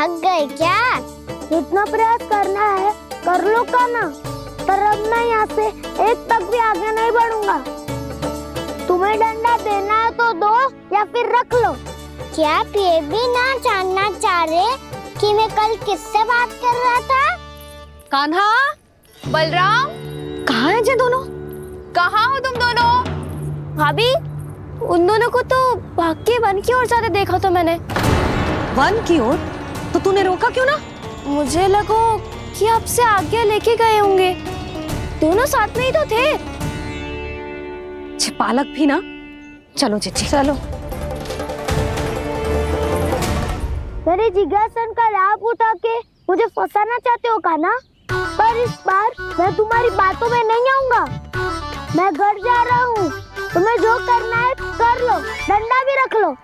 थक गए क्या? जितना प्रयास करना है कर लो कान्हा, पर अब मैं यहाँ से एक तक भी आगे नहीं बढ़ूंगा। तुम्हें डंडा देना है तो दो या फिर रख लो। क्या आप ये भी ना जानना चाह रहे कि मैं कल किससे बात कर रहा था? कान्हा, बलराम, कहाँ हैं ये दोनों? कहाँ हो तुम दोनों? भाभी, उन दोनों को तो भाग के वन की ओर जाते देखा तो मैंने। वन की ओर? तो तूने रोका क्यों ना? मुझे लगो कि आपसे आगे लेके गए होंगे, दोनों साथ में ही तो थे। पालक भी ना। चलो चिट्ठी, चलो। मेरे जिज्ञासन का लाभ उठा के मुझे फंसाना चाहते हो कान्हा, पर इस बार मैं तुम्हारी बातों में नहीं आऊंगा। मैं घर जा रहा हूँ, तुम्हें जो करना है कर लो, डंडा भी रख लो।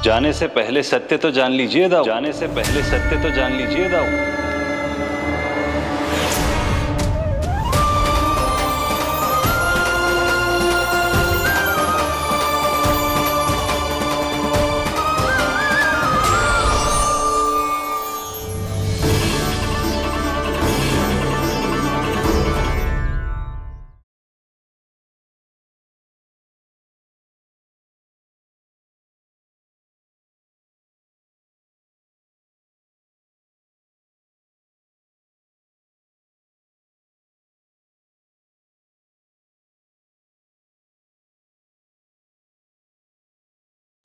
जाने से पहले सत्य तो जान लीजिए दाऊ। जाने से पहले सत्य तो जान लीजिए दाऊ।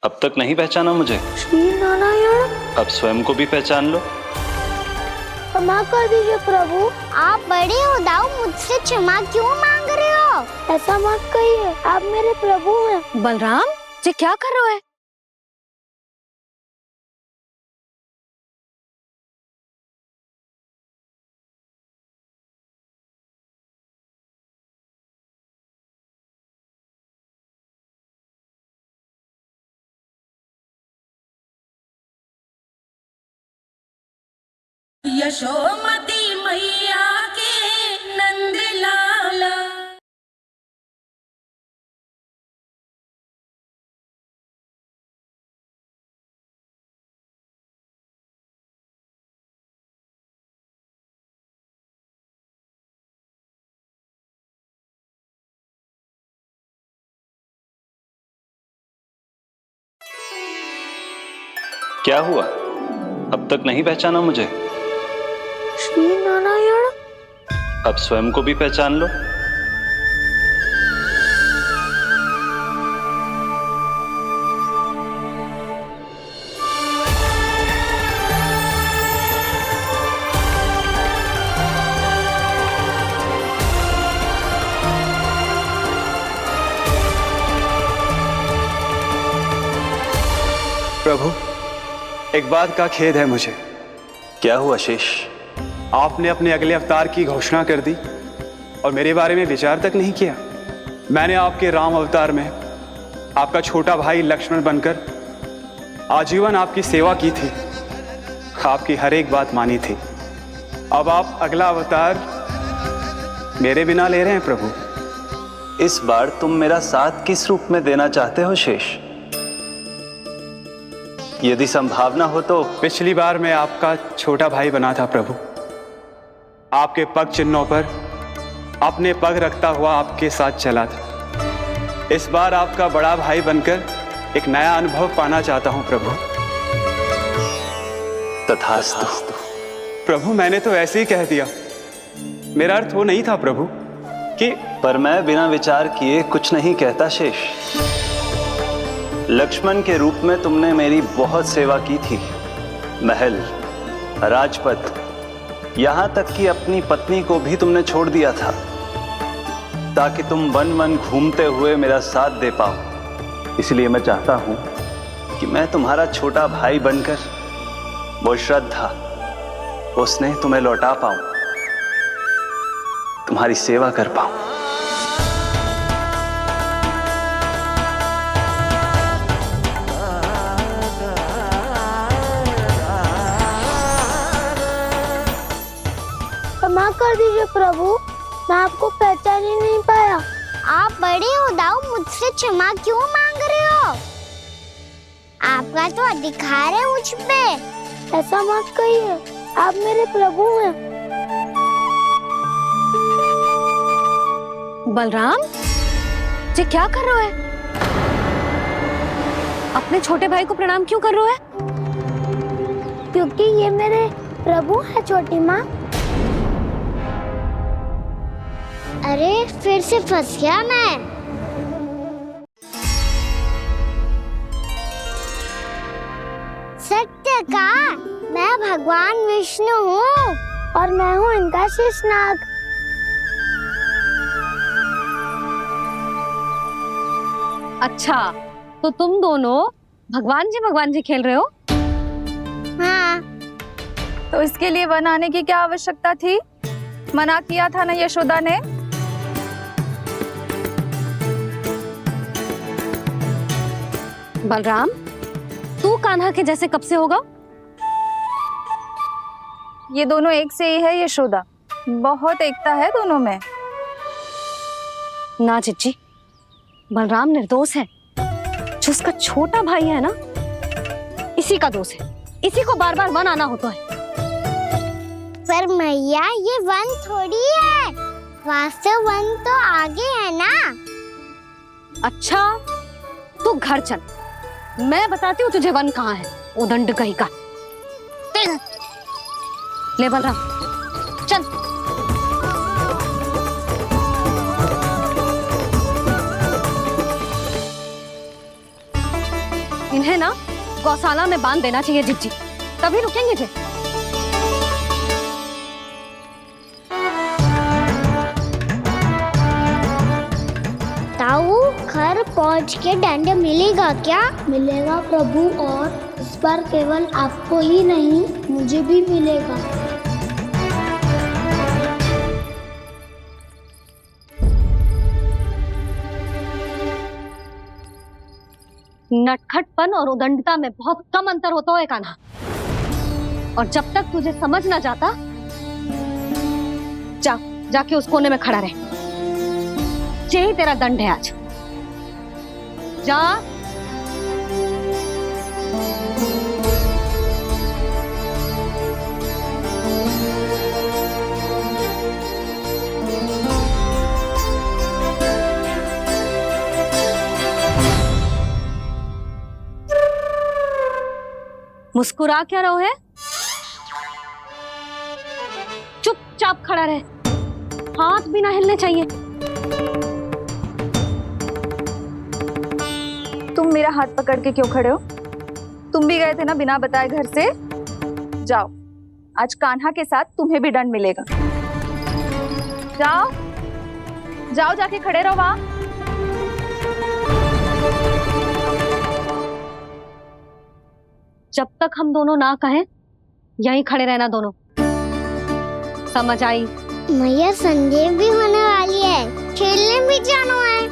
अब तक नहीं पहचाना मुझे? श्री नारायण। अब स्वयं को भी पहचान लो। क्षमा कर दीजिए प्रभु। आप बड़े हो दाऊ, मुझसे क्षमा क्यों मांग रहे हो? ऐसा मत कहिए, आप मेरे प्रभु हैं। बलराम, ये क्या कर रहे हो? यशोमती मैया के नंद लाला। क्या हुआ? अब तक नहीं पहचाना मुझे? श्री नारायण। अब स्वयं को भी पहचान लो। प्रभु, एक बात का खेद है मुझे। क्या हुआ शेष? आपने अपने अगले अवतार की घोषणा कर दी और मेरे बारे में विचार तक नहीं किया। मैंने आपके राम अवतार में आपका छोटा भाई लक्ष्मण बनकर आजीवन आपकी सेवा की थी, आपकी हर एक बात मानी थी। अब आप अगला अवतार मेरे बिना ले रहे हैं प्रभु। इस बार तुम मेरा साथ किस रूप में देना चाहते हो शेष? यदि संभावना हो तो। पिछली बार मैं आपका छोटा भाई बना था प्रभु, आपके पग चिन्हों पर अपने पग रखता हुआ आपके साथ चला था। इस बार आपका बड़ा भाई बनकर एक नया अनुभव पाना चाहता हूं प्रभु। तथास्तु। प्रभु, मैंने तो ऐसे ही कह दिया, मेरा अर्थ वो नहीं था प्रभु कि। पर मैं बिना विचार किए कुछ नहीं कहता शेष। लक्ष्मण के रूप में तुमने मेरी बहुत सेवा की थी। महल, राजपथ, यहां तक कि अपनी पत्नी को भी तुमने छोड़ दिया था ताकि तुम वन वन घूमते हुए मेरा साथ दे पाओ। इसलिए मैं चाहता हूं कि मैं तुम्हारा छोटा भाई बनकर वो श्रद्धा, वो स्नेह तुम्हें लौटा पाऊं, तुम्हारी सेवा कर पाऊं। क्षमा कर दीजिए प्रभु, मैं आपको पहचान ही नहीं पाया। आप बड़े हो दाऊ, मुझसे क्षमा क्यों मांग रहे हो? आपका तो अधिकार है मुझ पे। ऐसा मत कहिए, आप मेरे प्रभु हैं। बलराम, ये क्या कर रहा है? अपने छोटे भाई को प्रणाम क्यों कर रहा है? क्योंकि ये मेरे प्रभु है छोटी माँ। अरे फिर से फंस गया मैं। सत्य का, मैं भगवान विष्णु हूँ और मैं हूँ इनका शेषनाग। अच्छा, तो तुम दोनों भगवान जी खेल रहे हो? हाँ। तो इसके लिए वन आने की क्या आवश्यकता थी? मना किया था ना यशोदा ने? बलराम, तू कान्हा के जैसे कब से होगा? ये दोनों एक से ही है यशोदा, बहुत एकता है दोनों में। ना चिच्ची, बलराम निर्दोष है। जो उसका छोटा भाई है ना, इसी का दोष है। इसी को बार बार वन आना होता है। पर मैया, ये वन थोड़ी है, वास्तव वन तो आगे है ना। अच्छा, तू घर चल, मैं बताती हूँ तुझे वन कहाँ है। उदंड कहीं का। ले बलराम, चल। इन्हें ना गौशाला में बांध देना चाहिए जिज्जी, तभी रुकेंगे जे। ताऊ, घर पहुँच के दंड मिलेगा क्या? मिलेगा प्रभु, और इस बार केवल आपको ही नहीं, मुझे भी मिलेगा। नटखटपन और उदंडता में बहुत कम अंतर होता है कान्हा, और जब तक तुझे समझ ना जाता, जाके उस कोने में खड़ा रहे। यही तेरा दंड है आज। जा। मुस्कुरा क्या रहो है? चुपचाप खड़ा रहे, हाथ भी ना हिलने चाहिए। तुम मेरा हाथ पकड़ के क्यों खड़े हो? तुम भी गए थे ना बिना बताए घर से। जाओ, आज कान्हा के साथ तुम्हें भी दंड मिलेगा। जाओ जाओ, जाके खड़े रहो वहां। जब तक हम दोनों ना कहें, यहीं खड़े रहना दोनों। समझ आई? मैया, संडे भी होने वाली है, खेलने भी जाना है।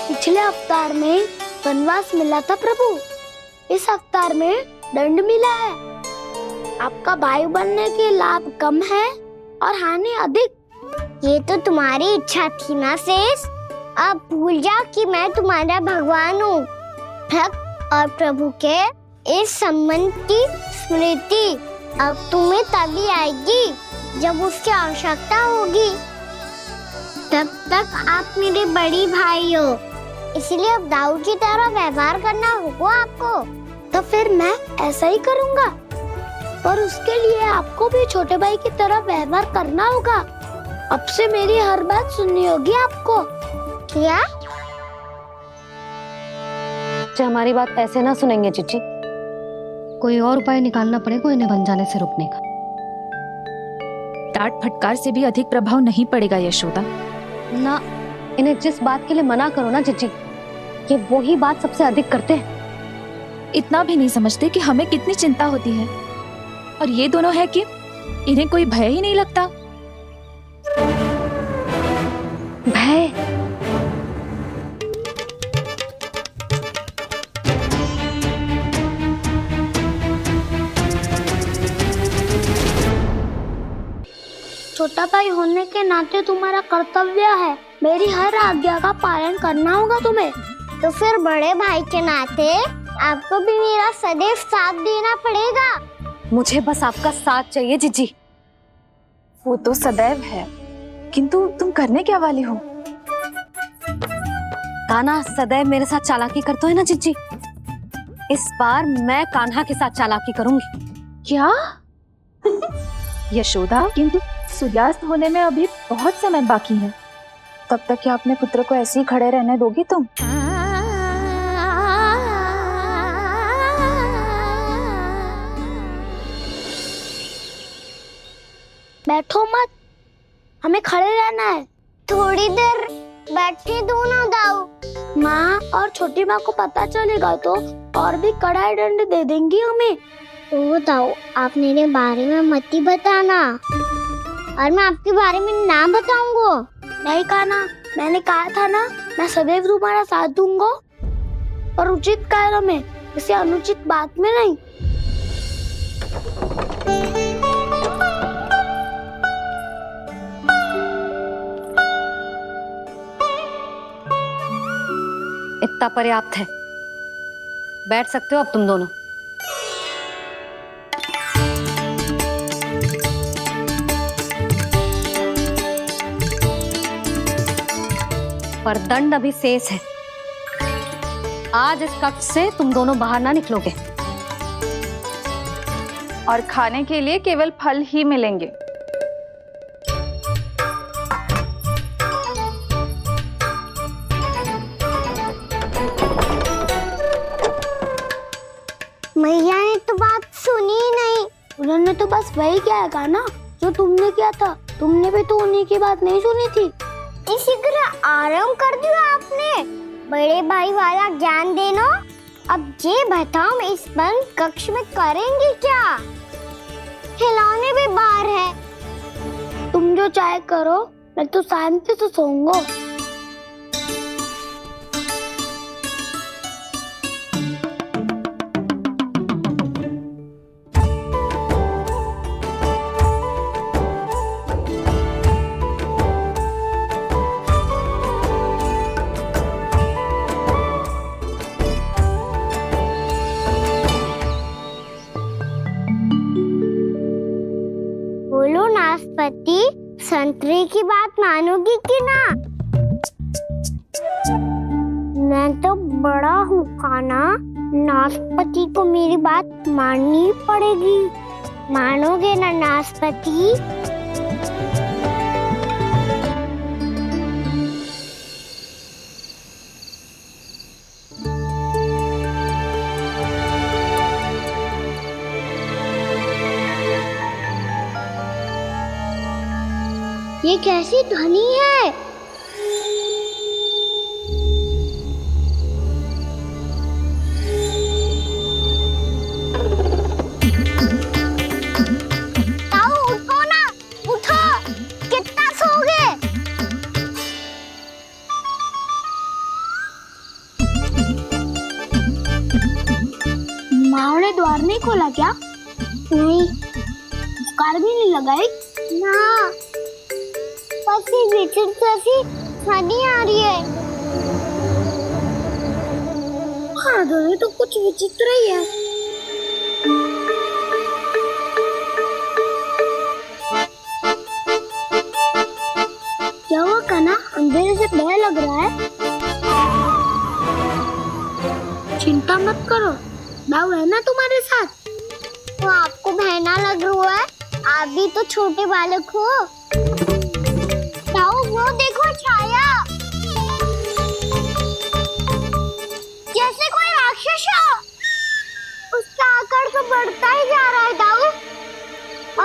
पिछले अवतार में वनवास मिला था प्रभु, इस अवतार में दंड मिला है। आपका भाई बनने के लाभ कम है और हानि अधिक। ये तो तुम्हारी इच्छा थी ना शेष। अब भूल जा कि मैं तुम्हारा भगवान हूँ। भक्त और प्रभु के इस संबंध की स्मृति अब तुम्हें तभी आएगी जब उसकी आवश्यकता होगी। तब तक आप मेरे बड़ी भाई हो, इसलिए अब दाऊ की तरह व्यवहार करना होगा आपको। तो फिर मैं ऐसा ही करूँगा, पर उसके लिए आपको भी छोटे भाई की तरह व्यवहार करना होगा। अब से मेरी हर बात सुननी होगी आपको। क्या? हमारी बात ऐसे ना सुनेंगे चिच्ची, कोई और उपाय निकालना पड़ेगा इन्हें बन जाने से रुकने का। डांट फटकार से भी अधिक प्रभाव नहीं पड़ेगा यशोदा। ना, इन्हें जिस बात के लिए मना करो ना चिच्ची, ये वही बात सबसे अधिक करते हैं। इतना भी नहीं समझते कि हमें कितनी चिंता होती है, और ये दोनों है कि इन्हें कोई भय ही नहीं लगता। भय? छोटा भाई होने के नाते तुम्हारा कर्तव्य है, मेरी हर आज्ञा का पालन करना होगा तुम्हें। तो फिर बड़े भाई के नाते आपको भी मेरा सदैव साथ देना पड़ेगा। मुझे बस आपका साथ चाहिए जीजी। वो तो सदैव है, किंतु तुम करने क्या वाली हो? कान्हा सदैव मेरे साथ चालाकी करता है ना जीजी, इस बार मैं कान्हा के साथ चालाकी करूंगी। क्या? यशोदा, किंतु सूर्यास्त होने में अभी बहुत समय बाकी है, तब तक क्या अपने पुत्र को ऐसे ही खड़े रहने दोगी तुम? बैठो मत, हमें खड़े रहना है। थोड़ी देर बैठे दो ना दाऊ। माँ और छोटी माँ को पता चलेगा तो और भी कड़ा दंड दे देंगी हमें। तो दाऊ, आप मेरे बारे में मत ही बताना, और मैं आपके बारे में ना बताऊंगा। नहीं कान्हा, मैंने कहा था ना, मैं सदैव तुम्हारा साथ दूंगा, और उचित कार्य में, इसे अनुचित बात में नहीं। इतना पर्याप्त है, बैठ सकते हो अब तुम दोनों। पर दंड अभी शेष है। आज इस कक्ष से तुम दोनों बाहर ना निकलोगे, और खाने के लिए केवल फल ही मिलेंगे। मैया ने तो बात सुनी ही नहीं। उन्होंने तो बस वही किया था ना जो तुमने किया था। तुमने भी तो उन्हीं की बात नहीं सुनी थी। इसी तरह आराम कर दिया आपने। बड़े भाई वाला ज्ञान देना। अब ये बताओ, मैं इस बंद कक्ष में करेंगे क्या? खिलौने भी बाहर है। तुम जो चाहे करो, मैं तो शांति से सोऊंगा। बोलो नाशपाती, संतरे की बात मानोगी कि ना? मैं तो बड़ा हूँ कान्हा, नाशपाती को मेरी बात माननी पड़ेगी। मानोगे ना नाशपाती? ये कैसी ध्वनि है? ताऊ उठो ना, उठो, कितना सोओगे? माँ ने द्वार नहीं खोला क्या? नहीं। कार भी नहीं लगाई? ना, पसी विचित्र सी ध्वनि आ रही है। हाँ, ध्वनि तो कुछ विचित्र ही है। क्या हुआ कान्हा, अंधेरे से भय लग रहा है? चिंता मत करो, दाऊ है ना तुम्हारे साथ। तो आपको बहना लग रहा है? आप भी तो छोटे बालक हो। ताऊ, वो देखो छाया, जैसे कोई राक्षस हो। उसका आकार तो बढ़ता ही जा रहा है ताऊ।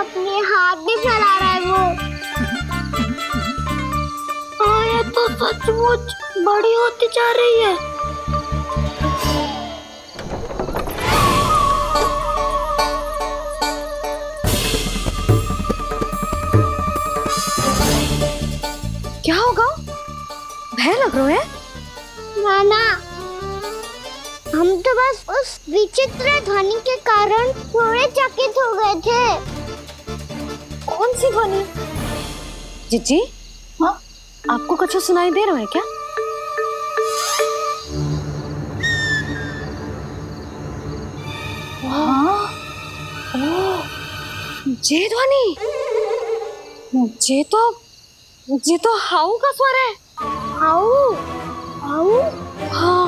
अपने हाथ भी फैला रहा है वो। हाँ, ये तो सचमुच बड़ी होती जा रही है। क्या होगा? भय लग रहा है? नाना, हम तो बस उस विचित्र ध्वनि के कारण थोड़े चकित हो गए थे। कौन सी ध्वनि? जीजी, हाँ? आपको कुछ सुनाई दे रहा है क्या? हाँ, ये ध्वनि, ये तो हाउ का स्वर है। हाउ हाउ हाँ,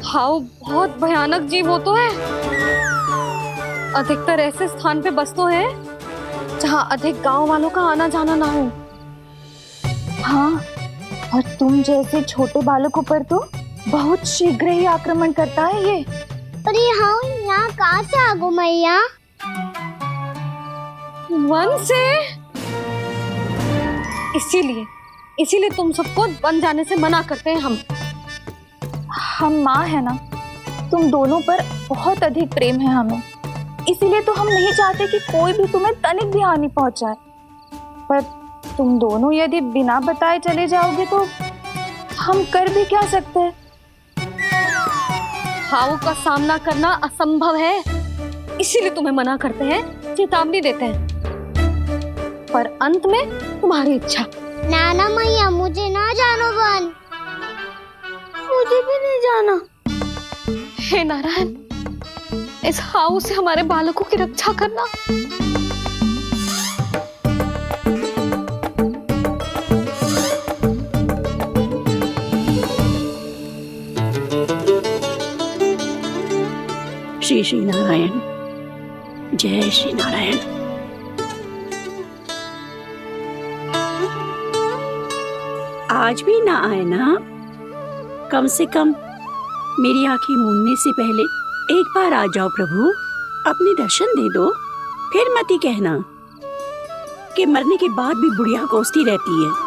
हाउ बहुत भयानक जीव हो तो है। अधिकतर ऐसे स्थान पे बसते हैं जहाँ अधिक गांव वालों का आना जाना ना हो। हाँ, और तुम जैसे छोटे बालकों पर तो बहुत शीघ्र ही आक्रमण करता है ये। अरे हाँ, यहाँ कहाँ से आ गो मैया? वन से। इसीलिए तुम सबको वन जाने से मना करते हैं हम माँ है ना, तुम दोनों पर बहुत अधिक प्रेम है हमें, इसीलिए तो हम नहीं चाहते कि कोई भी तुम्हें तनिक भी हानि पहुंचाए। पर तुम दोनों यदि बिना बताए चले जाओगे तो हम कर भी क्या सकते हैं? हाउ का सामना करना असंभव है, इसीलिए तुम्हें मना करते हैं, चेतावनी देते हैं। पर अंत में तुम्हारी इच्छा। नाना मैया, मुझे ना जानो वन। मुझे भी नहीं जाना। हे नारायण, इस हाउ से हमारे बालकों की रक्षा करना। श्री श्री नारायण, जय श्री नारायण। आज भी ना आए ना? कम से कम मेरी आंखें मूंदने से पहले एक बार आ जाओ प्रभु, अपने दर्शन दे दो। फिर मत ही कहना कि मरने के बाद भी बुढ़िया कोसती रहती है।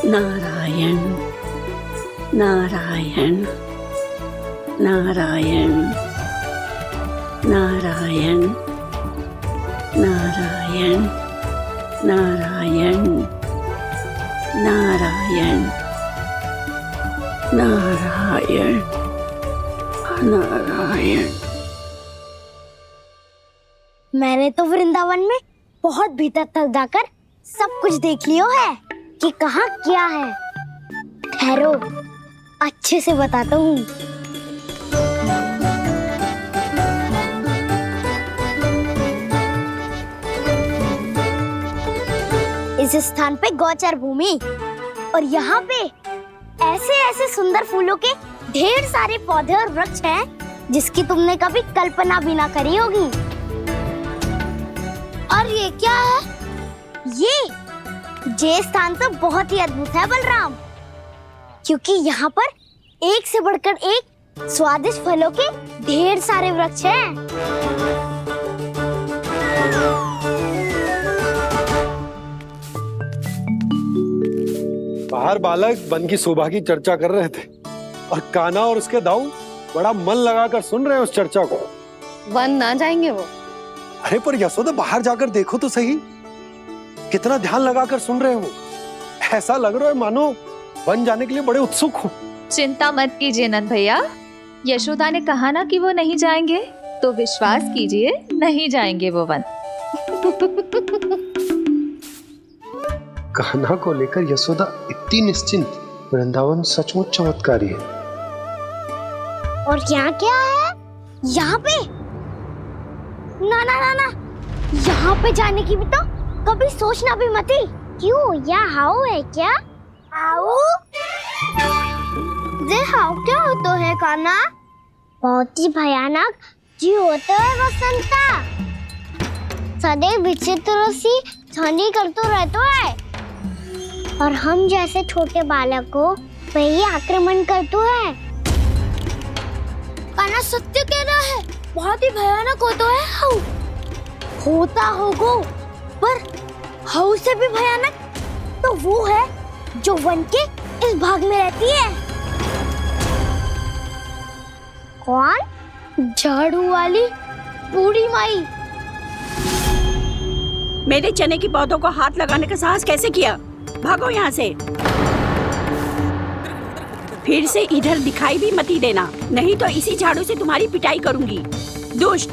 नारायण नारायण नारायण नारायण नारायण नारायण नारायण नारायण नारायण। मैंने तो वृंदावन में बहुत भीतर तक जाकर सब कुछ देख लियो है कि कहाँ क्या है। ठहरो, अच्छे से बताता हूँ। इस स्थान पे गोचर भूमि और यहाँ पे ऐसे ऐसे सुंदर फूलों के ढेर सारे पौधे और वृक्ष हैं जिसकी तुमने कभी कल्पना भी ना करी होगी। और ये क्या है? ये स्थान तो बहुत ही अद्भुत है बलराम, क्योंकि यहाँ पर एक से बढ़कर एक स्वादिष्ट फलों के ढेर सारे वृक्ष हैं। बाहर बालक वन की शोभा की चर्चा कर रहे थे और कान्हा और उसके दाऊ बड़ा मन लगाकर सुन रहे हैं उस चर्चा को। वन ना जाएंगे वो। अरे पर यशोदा, बाहर जाकर देखो तो सही, कितना ध्यान लगाकर सुन रहे हो। ऐसा लग रहा है मानो वन जाने के लिए बड़े उत्सुक हो। चिंता मत कीजिए नंद भैया, यशोदा ने कहा ना कि वो नहीं जाएंगे, तो विश्वास कीजिए नहीं जाएंगे वो वन। कान्हा को लेकर यशोदा इतनी निश्चिंत, वृंदावन सचमुच चमत्कारी है। और यहाँ क्या है? यहाँ पे ना ना ना ना, यहाँ पे जाने की भी तो कभी सोचना भी मत ही। क्यों, यहाँ हाउ है क्या? हाउ? ये हाउ क्या होता है कान्हा? बहुत ही भयानक जी होता है वसंता। सदैव विचित्र सी ध्वनि करते रहता है और हम जैसे छोटे बालक को वही आक्रमण करते है। कान्हा सत्य कह रहा है, बहुत ही भयानक होता है हाउ। होता होगो, पर हाउ से भी भयानक तो वो है जो वन के इस भाग में रहती है। कौन? झाड़ू वाली बूढ़ी माई। मेरे चने की पौधों को हाथ लगाने का साहस कैसे किया? भागो यहाँ से। फिर से इधर दिखाई भी मती देना, नहीं तो इसी झाड़ू से तुम्हारी पिटाई करूंगी। दुष्ट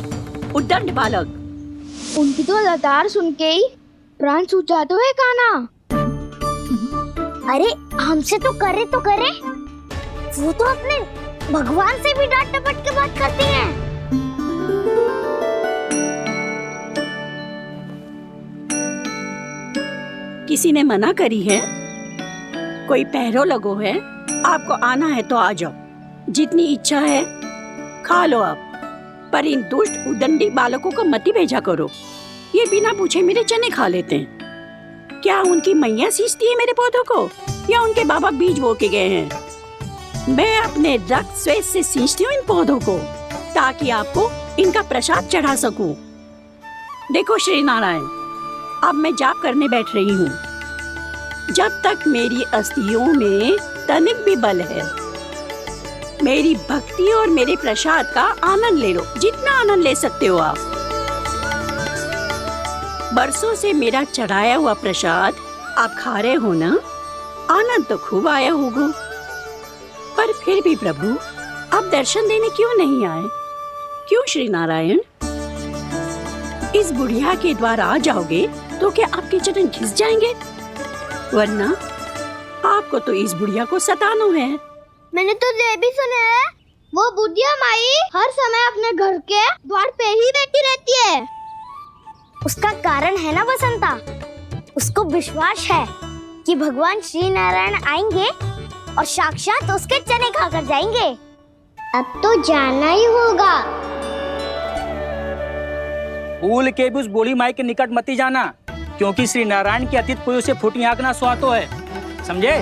उद्दंड बालक। उनकी तो लतार सुन के ही प्राण छूट जाते हुए काना। अरे हमसे तो करे, वो तो अपने भगवान से भी डांट डपट के बात करती हैं। किसी ने मना करी है? कोई पैरों लगो है? आपको आना है तो आ जाओ, जितनी इच्छा है खा लो आप, पर इन दुष्ट उदंडी बालकों को मत भेजा करो। ये बिना पूछे मेरे चने खा लेते हैं। क्या उनकी मैया सींचती है मेरे पौधों को, या उनके बाबा बीज बो के गए हैं? मैं अपने रक्त स्वेद से सींचती हूँ इन पौधों को, ताकि आपको इनका प्रसाद चढ़ा सकूं। देखो श्री नारायण, अब मैं जाप करने बैठ रही हूँ। जब तक मेरी अस्थियों में तनिक भी बल है, मेरी भक्ति और मेरे प्रसाद का आनंद ले लो, जितना आनंद ले सकते हो आप। बरसों से मेरा चढ़ाया हुआ प्रसाद आप खा रहे हो ना, आनंद तो खूब आया होगा। पर फिर भी प्रभु आप दर्शन देने क्यों नहीं आए? क्यों श्री नारायण? इस बुढ़िया के द्वार आ जाओगे तो क्या आपके चरण घिस जाएंगे? वरना आपको तो इस बुढ़िया को सताना है। मैंने तो ये भी सुना है, वो बुढ़िया माई हर समय अपने घर के द्वार पे ही बैठी रहती है। उसका कारण है ना बसंता, उसको विश्वास है कि भगवान श्री नारायण आएंगे और साक्षात उसके चने खाकर जाएंगे। अब तो जाना ही होगा। भूल के भी उस बूढ़ी माई के निकट मती जाना, क्योंकि श्री नारायण की अतीत कोई उसे फूटी आंख ना सुहातो है, समझे?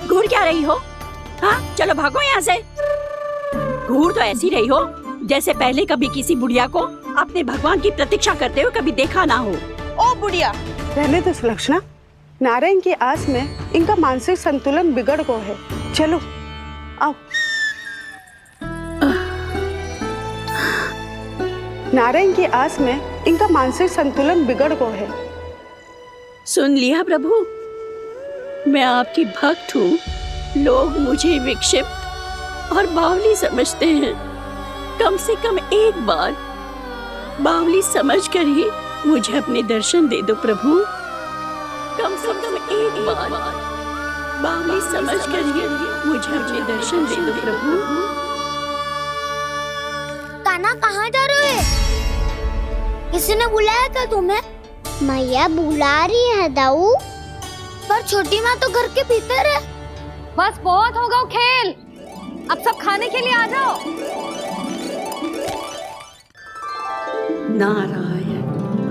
घूर क्या रही हो? हाँ, चलो भागो यहाँ से। घूर तो ऐसी रही हो जैसे पहले कभी किसी बुढ़िया को अपने भगवान की प्रतीक्षा करते हुए कभी देखा ना हो। ओ बुढ़िया, रहने दो सुलक्षणा। नारायण की आस में इनका मानसिक संतुलन बिगड़ गया है। चलो आओ। नारायण की आस में इनका मानसिक संतुलन बिगड़ गया है। सुन लिया प्रभु, मैं आपकी भक्त हूँ। लोग मुझे विक्षिप्त और बावली समझते हैं। कम से कम एक बार बावली समझकर ही मुझे अपने दर्शन दे दो प्रभु। कम से कम एक बार बावली समझकर ही मुझे अपने दर्शन दे दो प्रभु। काना कहाँ जा रहे हो? किसी ने बुलाया था तुम्हें? मैया बुला रही है दाऊ। पर छोटी माँ तो घर के भीतर है। बस बहुत होगा खेल, अब सब खाने के लिए आ जाओ। नारायण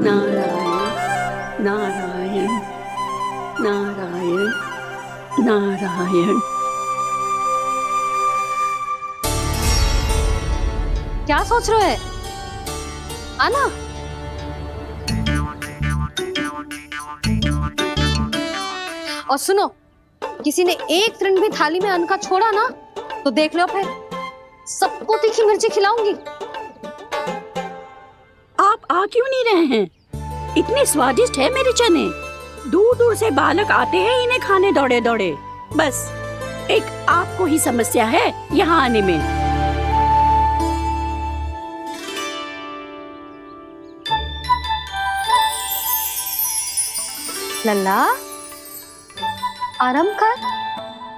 नारायण नारायण नारायण नारायण। क्या सोच रहे हो? आना। और सुनो, किसी ने एक तृण भी थाली में अन्न का छोड़ा ना तो देख लो, फिर सबको तीखी मिर्ची खिलाऊंगी। आप आ क्यों नहीं रहे हैं? इतने स्वादिष्ट है मेरे चने। दूर दूर से बालक आते हैं इन्हें खाने दौड़े दौड़े। बस एक आपको ही समस्या है यहाँ आने में। लल्ला, आराम कर।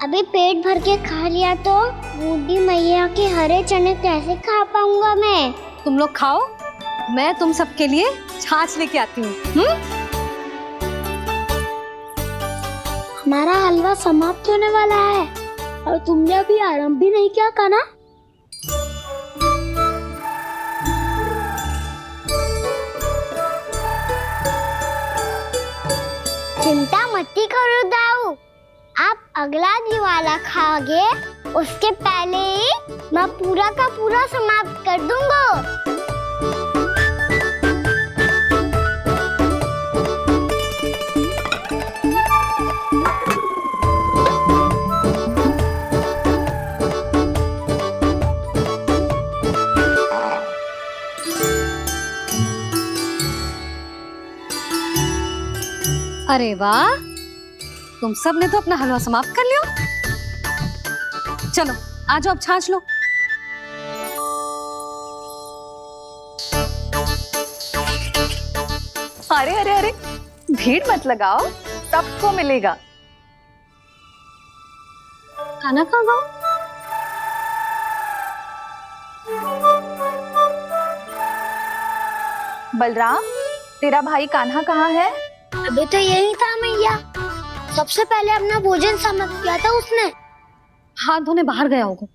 अभी पेट भर के खा लिया तो बूढ़ी मैया के हरे चने कैसे खा पाऊंगा मैं? तुम लोग खाओ, मैं तुम सबके लिए छाछ लेके आती हूँ। हमारा हलवा समाप्त होने वाला है और तुमने अभी आराम भी नहीं किया काना। चिंता मत करो दाऊ, आप अगला दिवाला खाओगे उसके पहले ही मैं पूरा का पूरा समाप्त कर दूंगा। अरे वाह, तुम सब ने तो अपना हलवा समाप्त कर लिया। चलो आ जाओ, अब छाछ लो। अरे अरे अरे, भीड़ मत लगाओ, सबको मिलेगा। खाना खा गो। बलराम, तेरा भाई कान्हा कहाँ है? अभी तो यही था मैया, सबसे पहले अपना भोजन समाप्त किया था उसने। हाथ धोने बाहर गया होगा।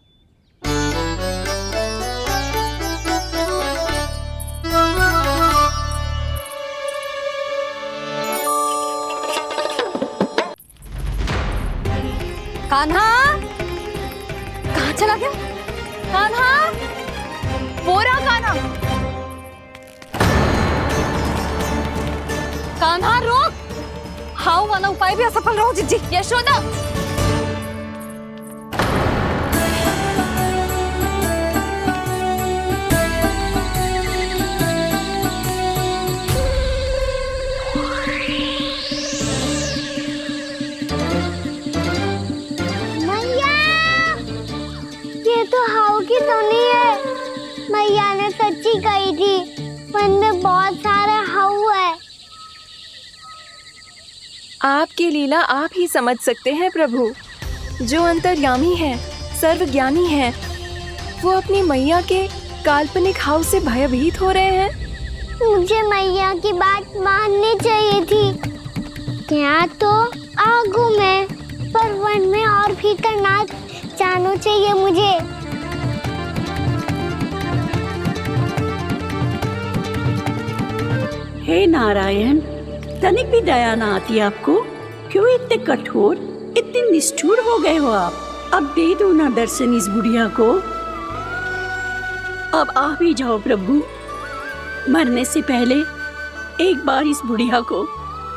कान्हा कहाँ चला गया? कान्हा, वो रहा कान्हा। कान्हा रोक, हाउ वाला उपाय भी असफल रहो जिज्जी। यशोदा, मैया, ये तो हाउ की धुनी है। मैया ने सच्ची कही थी, वन में बहुत सारे हाउ है। आपकी लीला आप ही समझ सकते हैं प्रभु। जो अंतर्यामी है, सर्वज्ञानी है, वो अपनी मैया के काल्पनिक हाव से भयभीत हो रहे हैं। मुझे मैया की बात माननी चाहिए थी। क्या तो आगू में, पर वन में और भी करना जानो चाहिए मुझे। हे नारायण, तनिक भी दया ना आती आपको? क्यों इतने कठोर, इतने निष्ठुर हो गए हो आप? अब दे दो ना दर्शन इस बुढ़िया को। अब आ भी जाओ प्रभु। मरने से पहले एक बार इस बुढ़िया को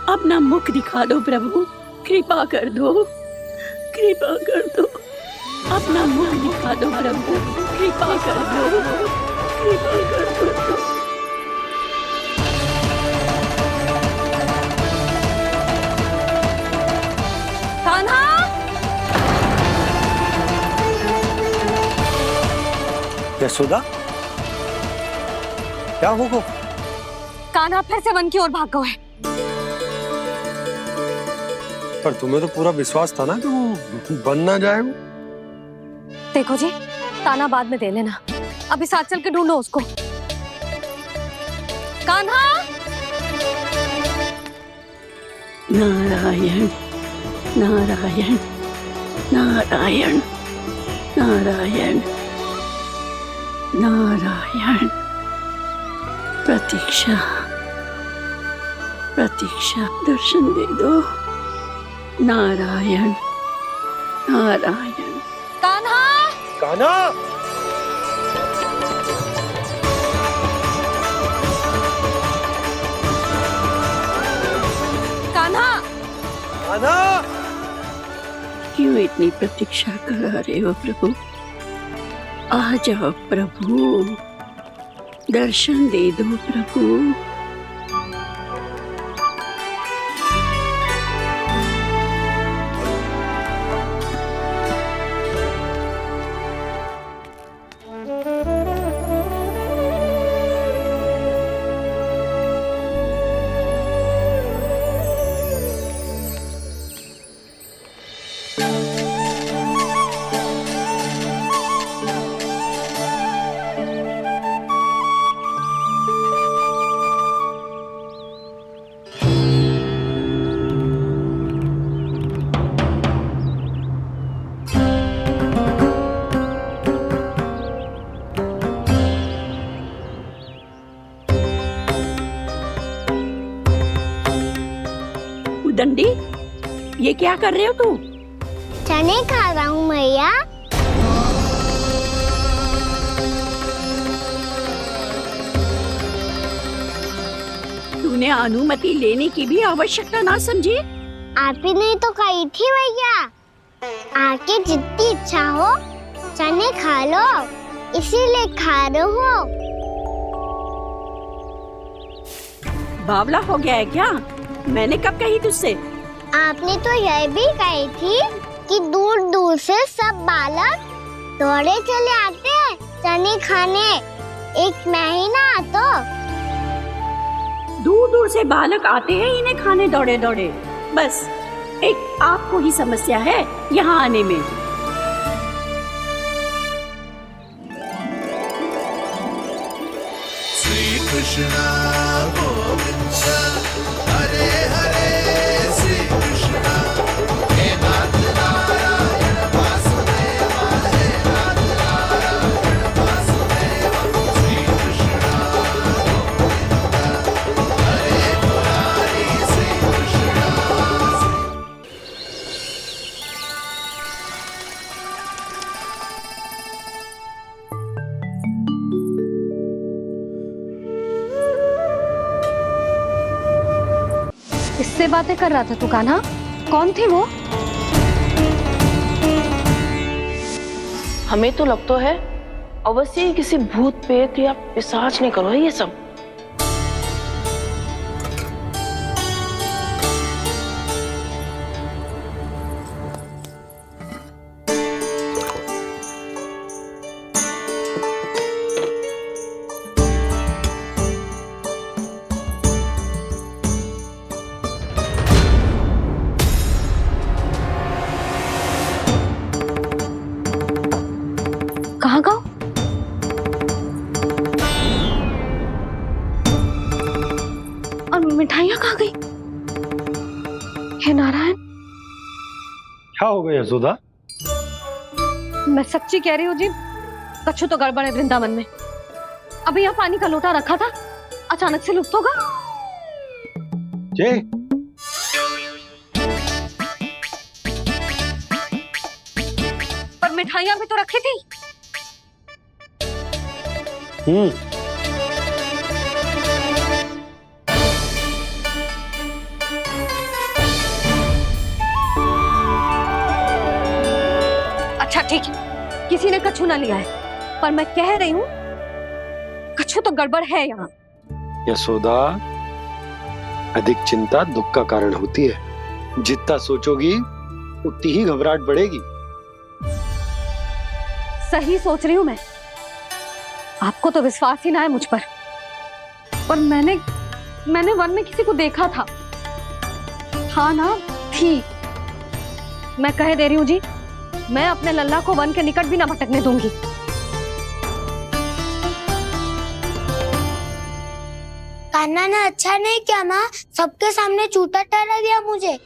अपना मुख दिखा दो प्रभु। कृपा कर दो, कृपा कर दो। अपना मुख दिखा दो प्रभु, कृपा कर दो, कृपा कर दो। कान्हा, यशोदा, क्या होगा? कान्हा फिर से वन की ओर भाग गया है। पर तुम्हें तो पूरा विश्वास था ना कि वो बन ना जाए। वो देखो जी, ताना बाद में दे लेना, अभी साथ चल के ढूंढो उसको। कान्हा, नारायण नारायण नारायण नारायण नारायण। प्रतीक्षा प्रतीक्षा, दर्शन दे दो। नारायण नारायण। कान्हा, कान्हा, कान्हा, कान्हा। क्यों इतनी प्रतीक्षा करा रहे हो प्रभु? आ जाओ प्रभु, दर्शन दे दो प्रभु। दंडी, ये क्या कर रहे हो तू? चने खा रहा हूँ मैया। तूने अनुमति लेने की भी आवश्यकता ना समझी? आप ही ने तो कही थी भैया, आके जितनी इच्छा हो चने खा लो, इसीलिए खा रहे हो। बावला हो गया है क्या? मैंने कब कही तुझसे? आपने तो यह भी कही थी कि दूर दूर से सब बालक दौड़े चले आते हैं चने खाने, एक महीना तो दूर दूर से बालक आते हैं इन्हें खाने दौड़े दौड़े। बस एक आपको ही समस्या है यहाँ आने में। श्री कृष्ण गोविंद हरे हरे श्री कृष्ण हे नाथ नारायण वासुदेव हे नाथ नारायण वासुदेव श्री कृष्ण गोविंद हरे मुरारी श्री कृष्ण। किससे बातें कर रहा था तू कान्हा? कौन थे वो? हमें तो लगता है अवश्य ही किसी भूत प्रेत या पिशाच ने करो है ये सब। कहाँ का? और मिठाइयाँ कहाँ गई? हे नारायण, क्या हो गया यशोदा? मैं सच्ची कह रही हूँ जी, कछु तो गड़बड़ है वृंदावन में। अभी यहाँ पानी का लोटा रखा था, अचानक से लुप्त होगा। जय पर मिठाइयाँ भी तो रखी थी। अच्छा ठीक है, किसी ने कछु ना लिया है, पर मैं कह रही हूँ कछु तो गड़बड़ है यहाँ। यशोदा, अधिक चिंता दुख का कारण होती है। जितना सोचोगी उतनी ही घबराहट बढ़ेगी। सही सोच रही हूँ मैं। आपको तो विश्वास ही ना है मुझ पर मैंने वन में किसी को देखा था। हाँ ना, थी। मैं कह दे रही हूँ जी, मैं अपने लल्ला को वन के निकट भी ना भटकने दूंगी। कान्हा ने अच्छा नहीं किया माँ, सबके सामने झूठा ठहरा दिया मुझे।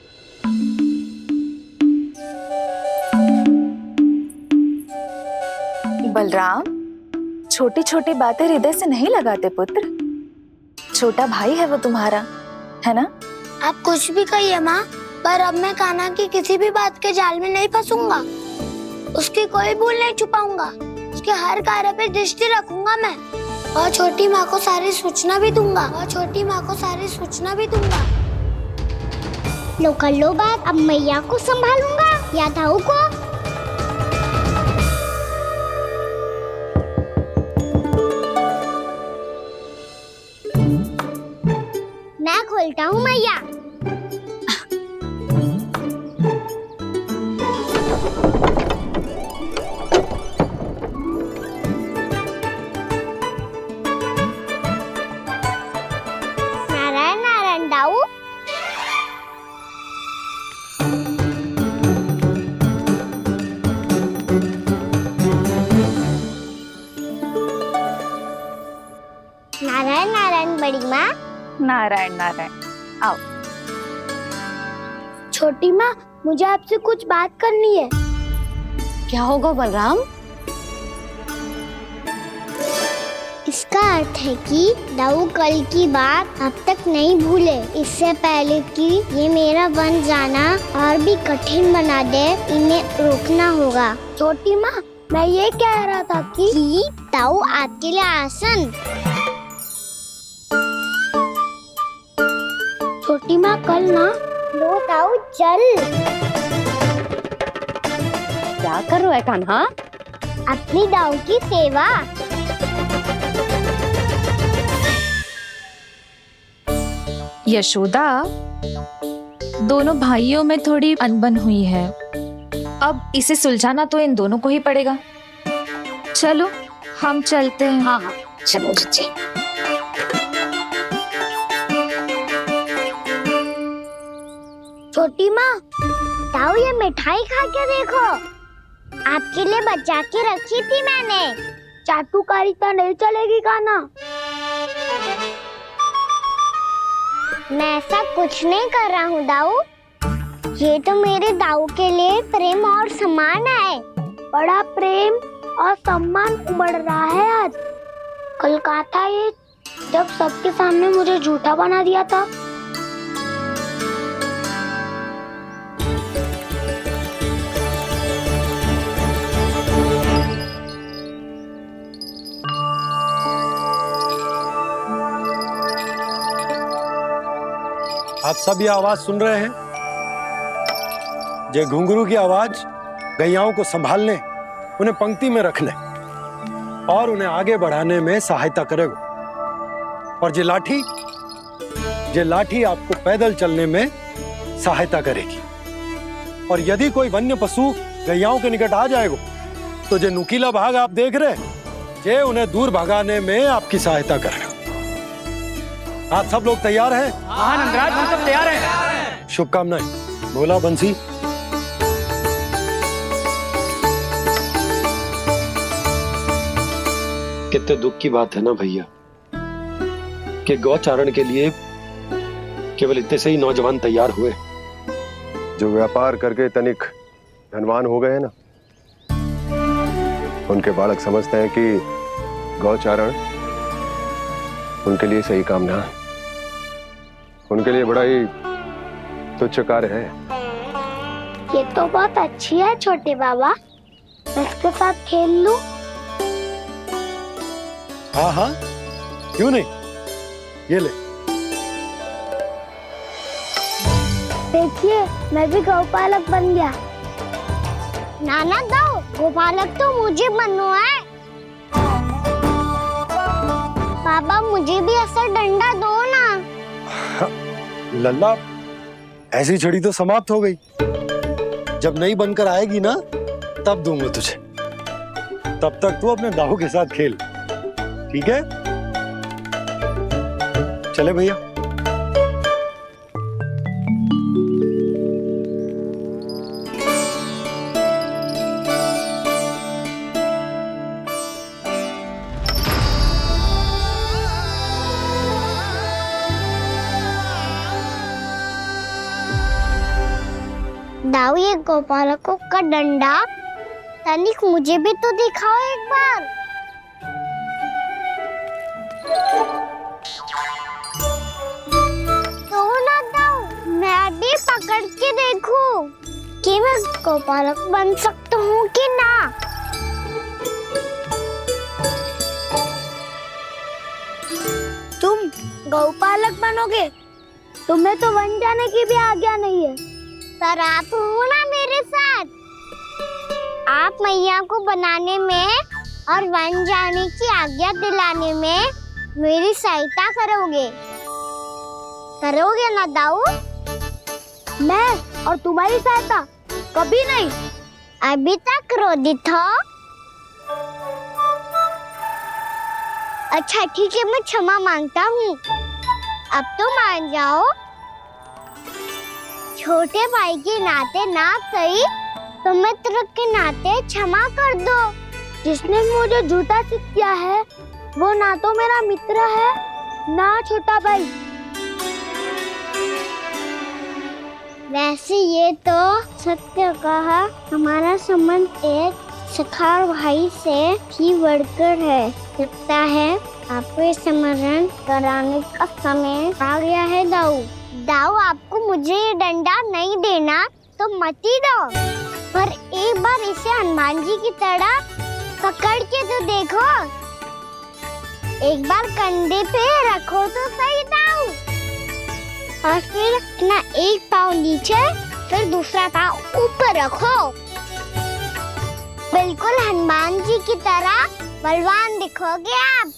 बलराम, छोटी छोटी बातें हृदय से नहीं लगाते पुत्र। छोटा भाई है वो तुम्हारा, है ना? आप कुछ भी कहिए माँ, पर अब मैं कान्हा की किसी भी बात के जाल में नहीं फंसूंगा। उसकी कोई भूल नहीं छुपाऊंगा। उसके हर कार्य पे दृष्टि रखूंगा मैं, और छोटी माँ को सारी सूचना भी दूंगा। लो कर लो बात, अब मैया को संभालूंगा या ताऊ को। मैं खोलता हूँ मैया। नारायण नारायण दाऊ। नारायण नारायण बड़ी माँ। नारायण नारायण, आओ। छोटी माँ, मुझे आपसे कुछ बात करनी है। क्या होगा बलराम? इसका अर्थ है कि दाऊ कल की बात अब तक नहीं भूले। इससे पहले कि ये मेरा वन जाना और भी कठिन बना दे, इन्हें रोकना होगा। छोटी माँ, मैं ये कह रहा था कि दाऊ आपके लिए आसन। छोटी माँ, कल ना लो दाऊ चल। क्या कर रहा है कान्हा? अपनी दाऊ की सेवा। यशोदा, दोनों भाइयों में थोड़ी अनबन हुई है। अब इसे सुलझाना तो इन दोनों को ही पड़ेगा। चलो हम चलते हैं। हाँ हाँ चलो बच्चे। छोटी माँ, ताऊ ये मिठाई खा के देखो, आपके लिए बचा के रखी थी मैंने। चाटुकारिता नहीं चलेगी खाना। मैं ऐसा कुछ नहीं कर रहा हूँ दाऊ, ये तो मेरे दाऊ के लिए प्रेम और सम्मान है। बड़ा प्रेम और सम्मान उमड़ रहा है आज। कल कहा था ये जब सबके सामने मुझे झूठा बना दिया था। आप सब ये आवाज सुन रहे हैं? ये घुंघरू की आवाज गैयाओं को संभालने, उन्हें पंक्ति में रखने और उन्हें आगे बढ़ाने में सहायता करेगा। और ये लाठी आपको पैदल चलने में सहायता करेगी। और यदि कोई वन्य पशु गैयाओं के निकट आ जाएगा तो जो नुकीला भाग आप देख रहे हैं, ये उन्हें दूर भगाने में आपकी सहायता करेगा। आप सब लोग तैयार हैं? हाँ नंदराज, हम सब तैयार हैं। शुभकामनाएं। बोला बंसी। कितने दुख की बात है ना भैया कि गौचारण के लिए केवल इतने से ही नौजवान तैयार हुए। जो व्यापार करके तनिक धनवान हो गए हैं ना, उनके बालक समझते हैं कि गौचारण उनके लिए सही काम ना है, उनके लिए बड़ा ही तुच्छ कार्य है। ये तो बहुत अच्छी है छोटे बाबा, मैं इसके साथ खेल लूं? हाँ हाँ क्यों नहीं, ये ले। देखिए मैं भी गौपालक बन गया। नाना दाऊ, गोपालक तो मुझे बनना है। बाबा मुझे भी ऐसा डंडा दो ना। लल्ला, ऐसी छड़ी तो समाप्त हो गई। जब नई बनकर आएगी ना तब दूंगा तुझे। तब तक तू अपने दाऊ के साथ खेल, ठीक है? चले भैया। दाऊ, ये गोपालकों का डंडा तनिक मुझे भी तो दिखाओ एक बार। तो ना दाऊ, मैं भी पकड़ के देखूं कि मैं गोपालक बन सकता हूँ कि ना। तुम गौपालक बनोगे? तुम्हें तो वन जाने की भी आज्ञा नहीं है। पर आप हो ना मेरे साथ, आप मैया को बनाने में और वन जाने की आज्ञा दिलाने में मेरी सहायता करोगे ना दाऊ? मैं और तुम्हारी सहायता कभी नहीं। अभी तक क्रोधित हो? अच्छा ठीक है, मैं क्षमा मांगता हूँ। अब तो मान जाओ। छोटे भाई के नाते ना सही तो मित्र के नाते क्षमा कर दो। जिसने मुझे झूठा सिद्ध किया है वो ना तो मेरा मित्र है ना छोटा भाई। वैसे ये तो सत्य कहा, हमारा संबंध एक सखा भाई से भी बढ़कर है। लगता है आपको स्मरण कराने का समय आ गया है दाऊ। दाऊ, आपको मुझे ये डंडा नहीं देना तो मत ही दो, पर एक बार इसे हनुमान जी की तरह पकड़ के तो देखो। एक बार कंधे पे रखो तो सही दाऊ, और फिर अपना एक पाँव नीचे फिर दूसरा पाँव ऊपर रखो। बिल्कुल हनुमान जी की तरह बलवान दिखोगे आप।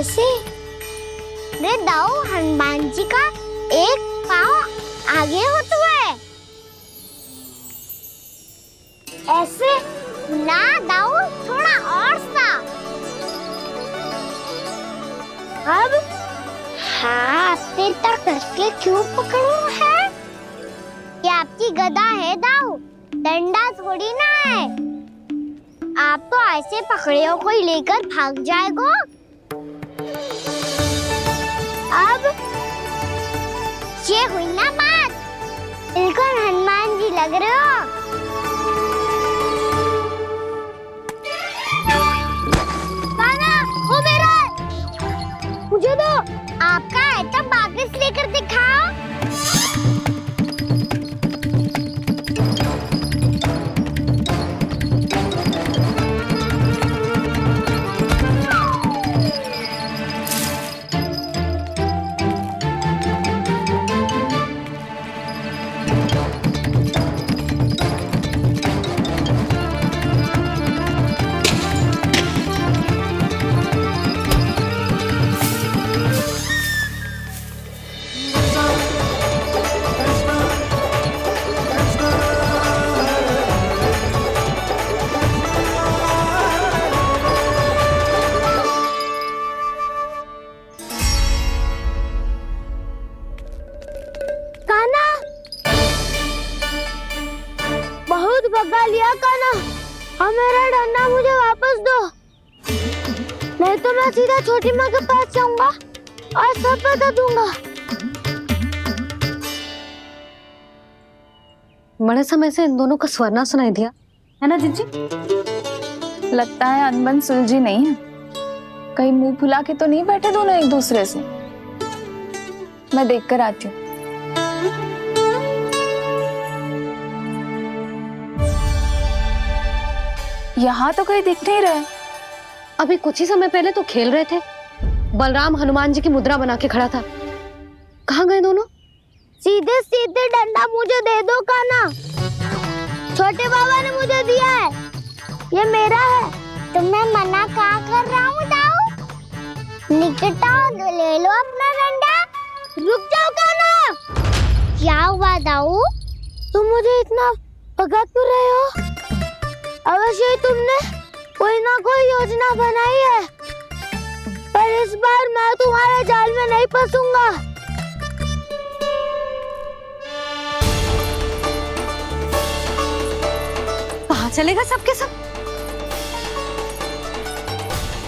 ऐसे? रे दाऊ, हनुमान जी का एक पाँव आगे होता है। ऐसे ना दाऊ, थोड़ा और सा। अब हाथ से तक कसके क्यों पकड़ू है? ये आपकी गदा है दाऊ, डंडा थोड़ी ना है। आप तो ऐसे पकड़े हो कोई लेकर भाग जाएगा। अब ये हुई ना बात, बिल्कुल हनुमान जी लग रहे हो। कान्हा, वो मेरा, मुझे दो। आपका है तो वापस लेकर दिखाओ। बहुत भगा लिया कान्हा, अब मेरा डंडा मुझे वापस दो, नहीं तो मैं सीधा छोटी माँ के पास जाऊंगा और सब बता दूंगा। बड़े समय से इन दोनों का स्वर ना सुनाई दिया, है ना जीजी? लगता है अनबन सुलझी नहीं है। कहीं मुंह फुला के तो नहीं बैठे दोनों एक दूसरे से। मैं देख कर आती हूँ। यहाँ तो कहीं दिख नहीं रहे। अभी कुछ ही समय पहले तो खेल रहे थे। बलराम हनुमान जी की मुद्रा बना के खड़ा था। कहाँ गए दोनों? सीधे सीधे डंडा मुझे दे दो कान्हा, छोटे बाबा ने मुझे दिया है, ये मेरा है। तो मैं मना कहाँ कर रहा हूँ दाऊ? निकट आओ, ले लो अपना डंडा। रुक जाओ कान्हा। क्या हुआ दाऊ? तुम मुझे इतना भगा क्यों रहे हो? अवश्य ही तुमने कोई ना कोई योजना बनाई है, पर इस बार मैं तुम्हारे जाल में नहीं फंसूंगा। कहाँ चलेगा सबके सब?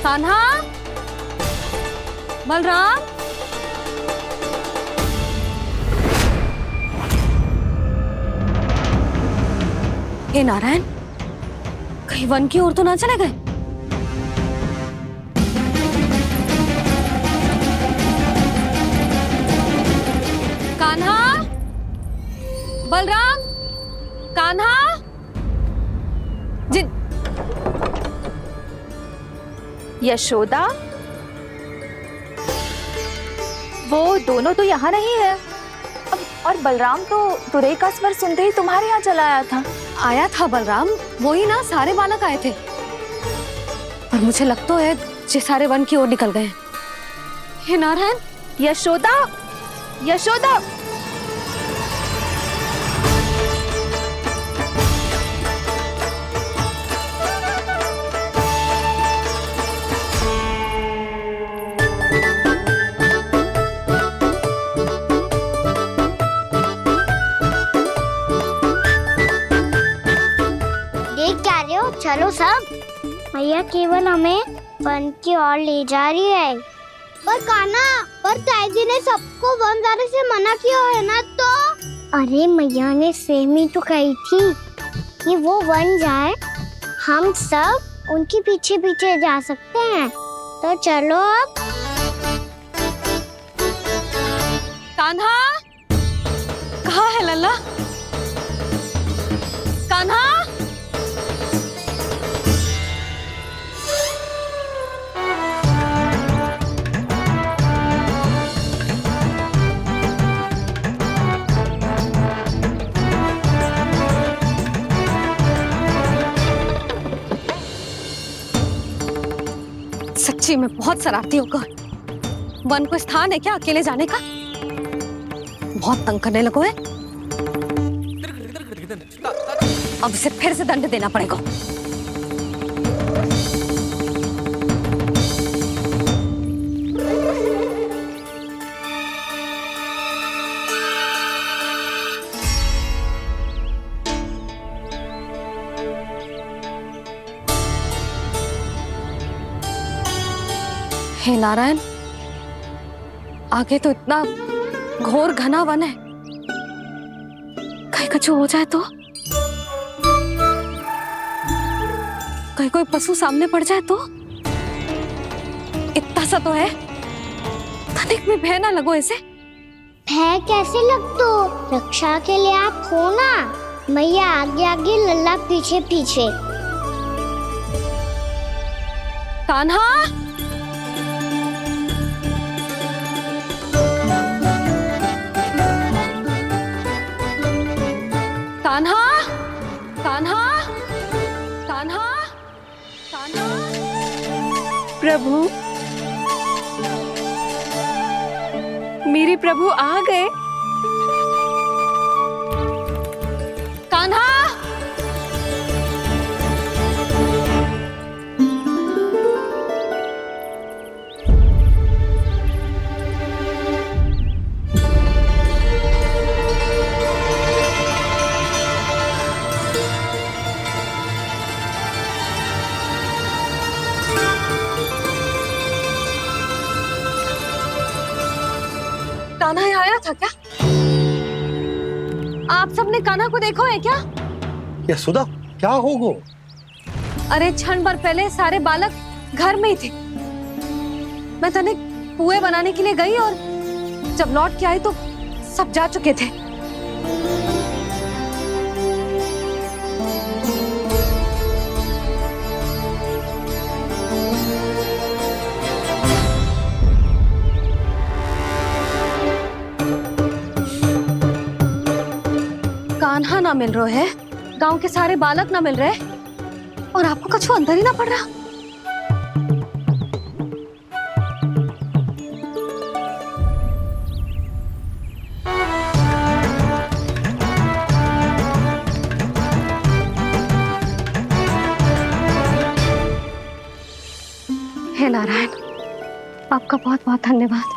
कान्हा, बलराम, हे नारायण, कहीं वन की ओर तो ना चले गए? कान्हा, बलराम, कान्हा, यशोदा, वो दोनों तो यहाँ नहीं है। अब और बलराम तो तुरई का स्वर सुनते ही तुम्हारे यहाँ चला आया था। आया था बलराम, वही ना सारे बालक आए थे। पर मुझे लगता है ये सारे वन की ओर निकल गए। हे नारायण, यशोदा, यशोदा, चलो सब, मैया केवल हमें वन की ओर ले जा रही है। पर कान्हा, पर ताईजी ने सबको वन जाने से मना किया है ना। तो अरे मैया ने सेम ही तो कही थी कि वो वन जाए, हम सब उनके पीछे पीछे जा सकते हैं। तो चलो अब। कान्हा, कहाँ है लल्ला? कान्हा, सच्ची में बहुत शरारती होगा। वन को स्थान है क्या अकेले जाने का? बहुत तंग करने लगो है। अब इसे फिर से दंड देना पड़ेगा। हे नारायण, आगे तो इतना घोर घना वन है, कहीं कुछ हो जाए तो? कहीं कोई पशु सामने पड़ जाए तो? इतना सा तो है, तनिक में भय ना लगो ऐसे। भय कैसे लगतो? रक्षा के लिए आप हो ना। मैया आगे आगे, लल्ला पीछे पीछे। कान्हा, कान्हा, कान्हा, कान्हा, कान्हा। प्रभु, मेरे प्रभु आ गए। कान्हा, कान्हा यहाँ आया था क्या? आप सबने कान्हा को देखो है क्या? यशोदा, क्या होगो? अरे क्षण भर पहले सारे बालक घर में ही थे। मैं तनिक पुए बनाने के लिए गई और जब लौट के आई तो सब जा चुके थे। कान्हा ना मिल रहा है, गांव के सारे बालक ना मिल रहे, और आपको कछु अंदर ही ना पड़ रहा। हे नारायण, आपका बहुत बहुत धन्यवाद।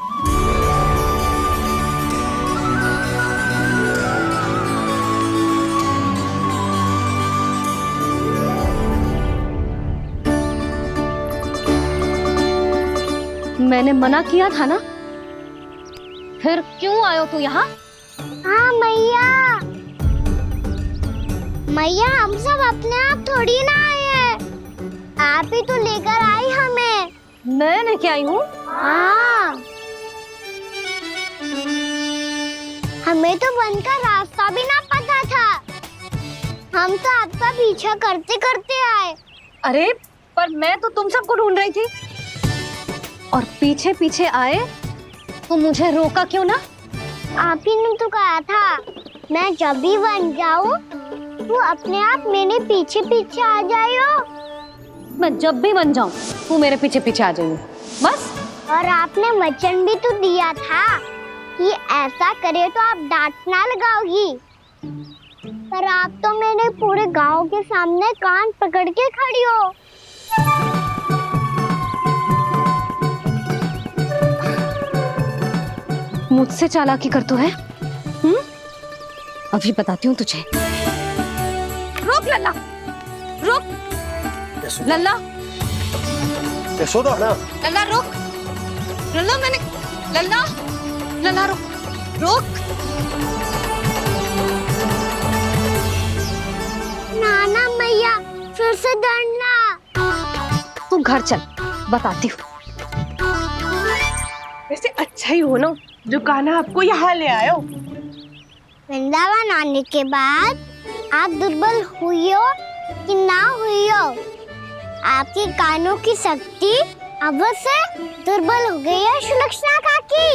मैंने मना किया था ना, फिर क्यों आयो तू यहाँ? हाँ मैया, मैया हम सब अपने आप थोड़ी ना आए हैं, आप ही तो लेकर आई हमें। मैं लेके आई हूँ? हाँ, हमें तो वन का रास्ता भी ना पता था, हम तो आपका पीछा करते करते आए। अरे पर मैं तो तुम सबको ढूंढ रही थी, और पीछे पीछे आए तो मुझे रोका क्यों ना? आप ही ने तो कहा था मैं जब भी बन जाऊं तू अपने आप मेरे पीछे पीछे आ जाइयो। मैं जब भी बन जाऊं तू मेरे पीछे पीछे आ जाइयो, बस। और आपने वचन भी तो दिया था कि ऐसा करे तो आप डांट ना लगाओगी, पर आप तो मेरे पूरे गांव के सामने कान पकड़ के खड़ी हो। मुझसे चालाकी कर तो है? अभी बताती हूँ तुझे। रुक लल्ला, रुक लल्ला, यशोदा ना, लल्ला रुक, लल्ला मैंने, लल्ला, लल्ला रुक, रुक। नाना मैया फिर से डरना। तू घर चल, बताती हूँ। वैसे अच्छा ही हो ना जो कान्हा आपको यहाँ ले आयो। वृंदावन आने के बाद आप दुर्बल हुई हो कि ना हुई हो, आपके कानों की शक्ति अब से दुर्बल हो गई है सुलक्षणा काकी।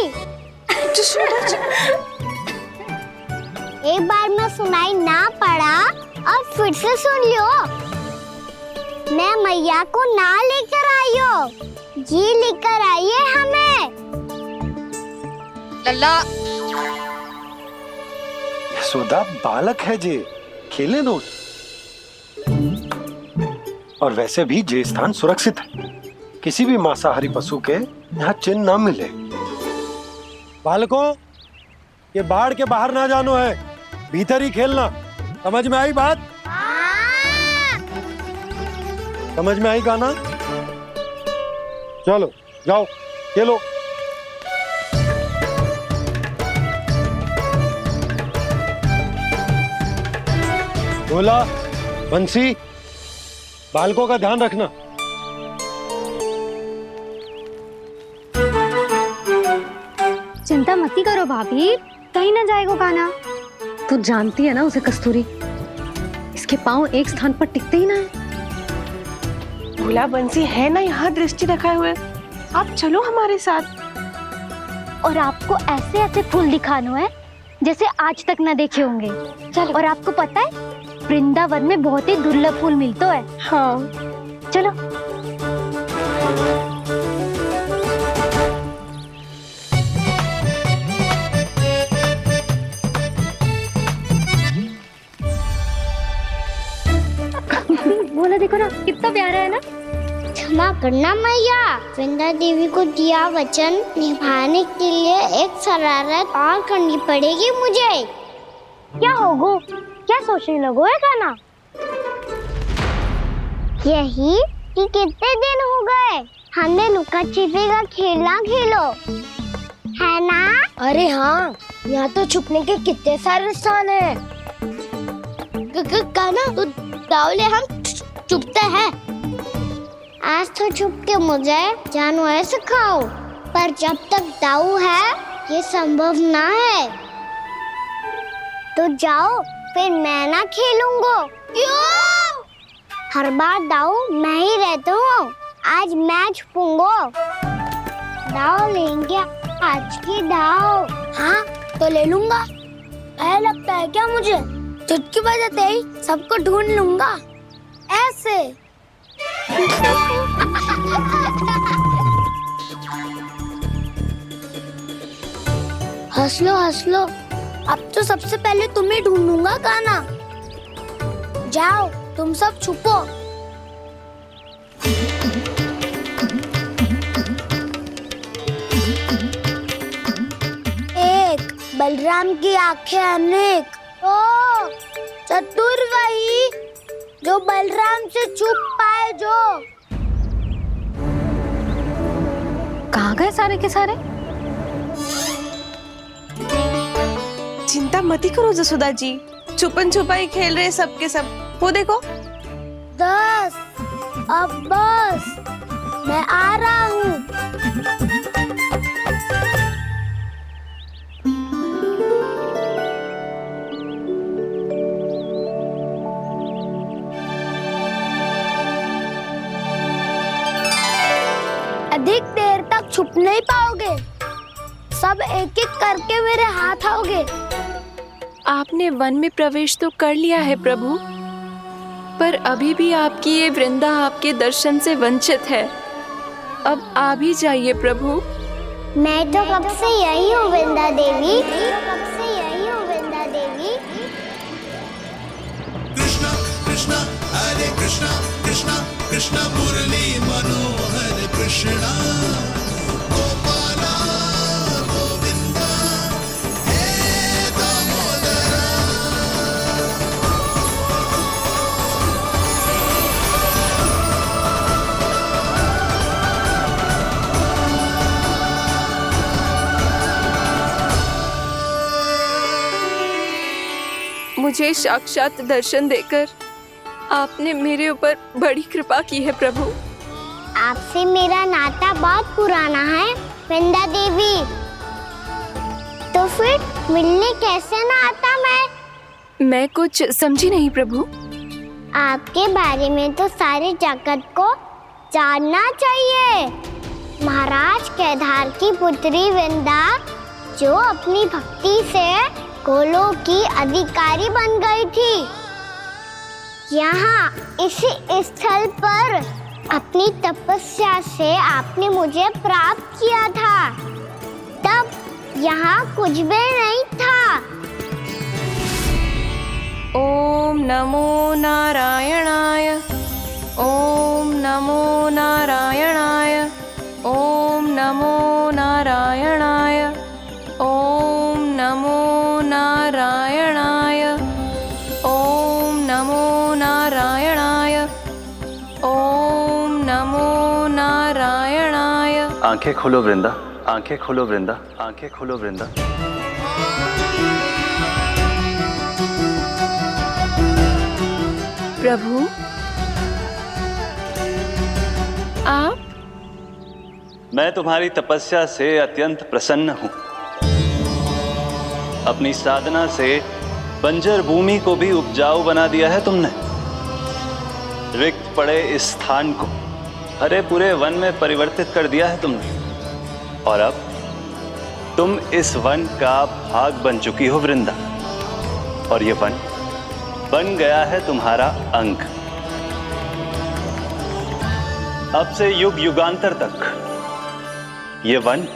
एक बार में सुनाई ना पड़ा और फिर से सुन लियो। मैं मैया को ना लेकर आई हो, जी लेकर आई है हमें। लल्ला। यशोदा बालक है जे, खेले दो। और वैसे भी जे स्थान सुरक्षित है, किसी भी मांसाहारी पशु के यहाँ चिन्ह ना मिले। बालकों, ये बाढ़ के बाहर ना जानो है, भीतर ही खेलना। समझ में आई बात? समझ में आई गाना? चलो जाओ खेलो। बोला बंसी, बालकों का ध्यान रखना। चिंता मत करो भाभी, कहीं ना जाएगा काना। तू जानती है ना उसे कस्तूरी, इसके पांव एक स्थान पर टिकते ही ना है। भोला बंसी है ना यहाँ दृष्टि रखाए हुए, आप चलो हमारे साथ। और आपको ऐसे ऐसे फूल दिखानो है जैसे आज तक ना देखे होंगे। चलो। और आपको पता है वृंदावन में बहुत ही दुर्लभ फूल मिलते हैं। हाँ चलो। बोला देखो ना कितना प्यारा है ना। क्षमा करना मैया, वृंदा देवी को दिया वचन निभाने के लिए एक शरारत और करनी पड़ेगी मुझे। क्या होगो? क्या सोचने लगो है गाना? यही कि कितने दिन हो गए हमने लुका छिपी का खेलना खेलो, है ना? अरे हाँ, यहाँ तो छुपने के कितने सारे स्थान है। गाना तो दावले हम छुपते हैं। आज तो छुप के मुझे जानवर सिखाओ, पर जब तक दाऊ है ये संभव ना है। तो जाओ, फिर मैं ना खेलूंगा। क्यों? हर बार दाऊ मैं ही रहता हूँ, आज मैं छुपूंगा। दाऊ लेंगे आज की दाऊ। हाँ तो ले लूंगा। ऐसा लगता है क्या मुझे? चुटकी बजाते ही सबको ढूंढ लूंगा ऐसे। हंस लो, अब तो सबसे पहले तुम्हें ढूंढूंगा गाना। जाओ तुम सब छुपो। एक, बलराम की आंखें अनेक। ओ चतुर वही जो बलराम से छुप पाए। जो कहाँ गए सारे के सारे? चिंता मत करो जसोदा जी, छुपन छुपाई खेल रहे सब के सब। वो देखो 10, अब बस, मैं आ रहा हूँ। अधिक देर तक छुप नहीं पाओगे, सब एक एक करके मेरे हाथ आओगे। आपने वन में प्रवेश तो कर लिया है प्रभु, पर अभी भी आपकी ये वृंदा आपके दर्शन से वंचित है। अब आ भी जाइए प्रभु। मैं तो कब से यही हूँ वृंदा देवी। कृष्णा कृष्णा हरे कृष्णा कृष्णा कृष्णा मुरली मनोहर कृष्णा गोपाला गोविंदा हे दामोदरा। मुझे साक्षात दर्शन देकर आपने मेरे ऊपर बड़ी कृपा की है प्रभु। आपसे मेरा नाता बहुत पुराना है वृंदा देवी, तो फिर मिलने कैसे ना आता मैं कुछ समझी नहीं प्रभु। आपके बारे में तो सारे जगत को जानना चाहिए। महाराज केदार की पुत्री वृंदा, जो अपनी भक्ति से गोलोक की अधिकारी बन गई थी, यहाँ इसी स्थल पर अपनी तपस्या से आपने मुझे प्राप्त किया था। तब यहाँ कुछ भी नहीं था। ओम नमो नारायणाय, ओम नमो नारायणाय, ओम नमो नारायणाय, ओम नमो नारायणाय, ओम नमो नारायणाय, ओम नमो नारायणाय। आंखें खोलो वृंदा, आंखें खोलो वृंदा, आंखें खोलो वृंदा। प्रभु, आप? मैं तुम्हारी तपस्या से अत्यंत प्रसन्न हूं। अपनी साधना से बंजर भूमि को भी उपजाऊ बना दिया है तुमने। रिक्त पड़े इस स्थान को हरे पूरे वन में परिवर्तित कर दिया है तुमने। और अब तुम इस वन का भाग बन चुकी हो वृंदा। और ये वन बन गया है तुम्हारा अंग। अब से युग युगांतर तक ये वन